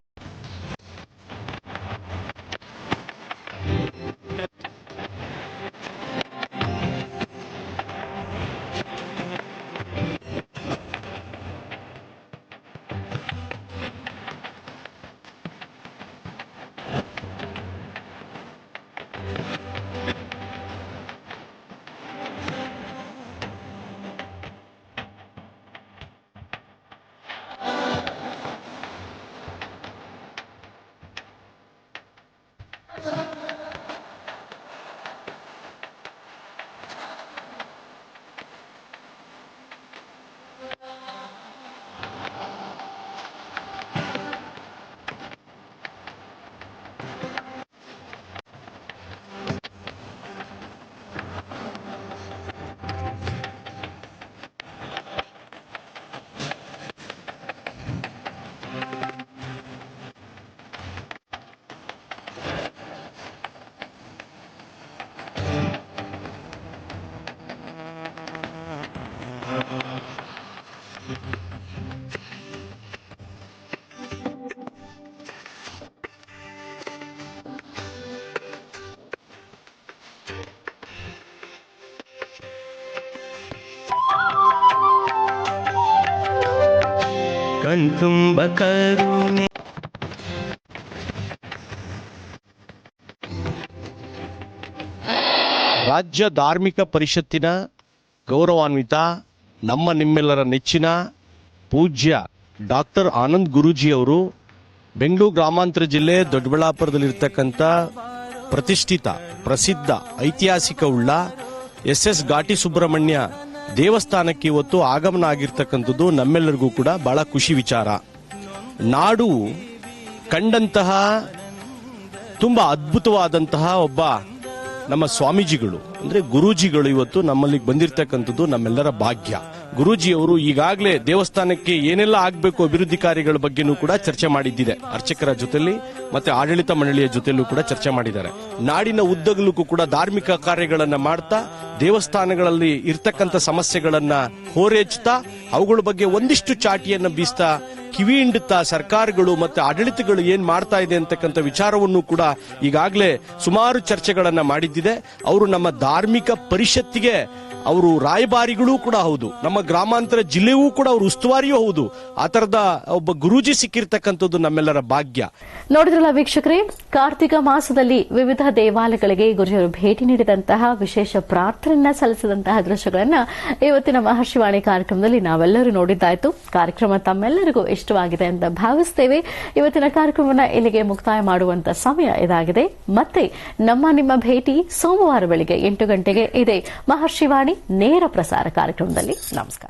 ಕಣ್ತುಂಬ ಕರುಣೆ. ರಾಜ್ಯ ಧಾರ್ಮಿಕ ಪರಿಷತ್ತಿನ ಗೌರವಾನ್ವಿತ ನಮ್ಮ ನಿಮ್ಮೆಲ್ಲರ ನೆಚ್ಚಿನ ಪೂಜ್ಯ ಡಾಕ್ಟರ್ ಆನಂದ್ ಗುರೂಜಿಯವರು ಬೆಂಗಳೂರು ಗ್ರಾಮಾಂತರ ಜಿಲ್ಲೆ ದೊಡ್ಡಬಳ್ಳಾಪುರದಲ್ಲಿರ್ತಕ್ಕಂಥ ಪ್ರತಿಷ್ಠಿತ ಪ್ರಸಿದ್ಧ ಐತಿಹಾಸಿಕವುಳ್ಳ SS ಘಾಟಿ ಸುಬ್ರಹ್ಮಣ್ಯ ದೇವಸ್ಥಾನಕ್ಕೆ ಇವತ್ತು ಆಗಮನ ಆಗಿರ್ತಕ್ಕಂಥದ್ದು ನಮ್ಮೆಲ್ಲರಿಗೂ ಕೂಡ ಬಹಳ ಖುಷಿ ವಿಚಾರ. ನಾಡು ಕಂಡಂತಹ ತುಂಬ ಅದ್ಭುತವಾದಂತಹ ಒಬ್ಬ ನಮ್ಮ ಸ್ವಾಮೀಜಿಗಳು ಅಂದ್ರೆ ಗುರೂಜಿಗಳು ಇವತ್ತು ನಮ್ಮಲ್ಲಿ ಬಂದಿರತಕ್ಕಂಥದ್ದು ನಮ್ಮೆಲ್ಲರ ಭಾಗ್ಯ. ಗುರೂಜಿಯವರು ಈಗಾಗಲೇ ದೇವಸ್ಥಾನಕ್ಕೆ ಏನೆಲ್ಲ ಆಗಬೇಕು ಅಭಿವೃದ್ಧಿ ಕಾರ್ಯಗಳ ಬಗ್ಗೆನೂ ಕೂಡ ಚರ್ಚೆ ಮಾಡಿದ್ದಿದೆ. ಅರ್ಚಕರ ಜೊತೆಲಿ ಮತ್ತೆ ಆಡಳಿತ ಮಂಡಳಿಯ ಜೊತೆಲೂ ಕೂಡ ಚರ್ಚೆ ಮಾಡಿದ್ದಾರೆ. ನಾಡಿನ ಉದ್ದಗಲಕ್ಕೂ ಕೂಡ ಧಾರ್ಮಿಕ ಕಾರ್ಯಗಳನ್ನ ಮಾಡ್ತಾ ದೇವಸ್ಥಾನಗಳಲ್ಲಿ ಇರ್ತಕ್ಕಂಥ ಸಮಸ್ಯೆಗಳನ್ನ ಹೋರೆಚ್ಚುತ್ತಾ ಅವುಗಳ ಬಗ್ಗೆ ಒಂದಿಷ್ಟು ಚಾಟಿಯನ್ನ ಬೀಸ್ತಾ ಕಿವಿ ಹಿಂಡುತ್ತಾ ಸರ್ಕಾರಗಳು ಮತ್ತೆ ಆಡಳಿತಗಳು ಏನ್ ಮಾಡ್ತಾ ಇದೆ ಅಂತಕ್ಕಂಥ ವಿಚಾರವನ್ನು ಕೂಡ ಈಗಾಗಲೇ ಸುಮಾರು ಚರ್ಚೆಗಳನ್ನ ಮಾಡಿದ್ದಿದೆ. ಅವರು ನಮ್ಮ ಧಾರ್ಮಿಕ ಪರಿಷತ್ತಿಗೆ ಅವರು ರಾಯಭಾರಿಗಳೂ ಕೂಡ ಹೌದು, ನಮ್ಮ ಗ್ರಾಮಾಂತರ ಜಿಲ್ಲೆಯೂ ಕೂಡ ಅವರು ಉಸ್ತುವಾರಿಯೂ ಹೌದು. ಆ ತರದ ಒಬ್ಬ ಗುರೂಜಿ ಸಿಕ್ಕಿರ್ತಕ್ಕಂಥದ್ದು ನಮ್ಮೆಲ್ಲರ ಭಾಗ್ಯ. ನೋಡಿದ್ರಲ್ಲ ವೀಕ್ಷಕರೇ, ಕಾರ್ತಿಕ ಮಾಸದಲ್ಲಿ ವಿವಿಧ ದೇವಾಲಯಗಳಿಗೆ ಗುರುಜರು ಭೇಟಿ ನೀಡಿದಂತಹ ವಿಶೇಷ ಪ್ರಾರ್ಥನೆಯನ್ನ ಸಲ್ಲಿಸಿದಂತಹ ದೃಶ್ಯಗಳನ್ನ ಇವತ್ತಿನ ಮಹರ್ಷಿವಾಣಿ ಕಾರ್ಯಕ್ರಮದಲ್ಲಿ ನಾವೆಲ್ಲರೂ ನೋಡಿದ್ದಾಯ್ತು. ಕಾರ್ಯಕ್ರಮ ತಮ್ಮೆಲ್ಲರಿಗೂ ಇಷ್ಟವಾಗಿದೆ ಅಂತ ಭಾವಿಸ್ತೇವೆ. ಇವತ್ತಿನ ಕಾರ್ಯಕ್ರಮವನ್ನು ಇಲ್ಲಿಗೆ ಮುಕ್ತಾಯ ಮಾಡುವಂತ ಸಮಯ ಇದಾಗಿದೆ. ಮತ್ತೆ ನಿಮ್ಮ ಭೇಟಿ ಸೋಮವಾರ ಬೆಳಿಗ್ಗೆ 8 ಗಂಟೆಗೆ ಇದೆ ಮಹರ್ಷಿವಾಣಿ ನೇರ ಪ್ರಸಾರ ಕಾರ್ಯಕ್ರಮದಲ್ಲಿ. ನಮಸ್ಕಾರ.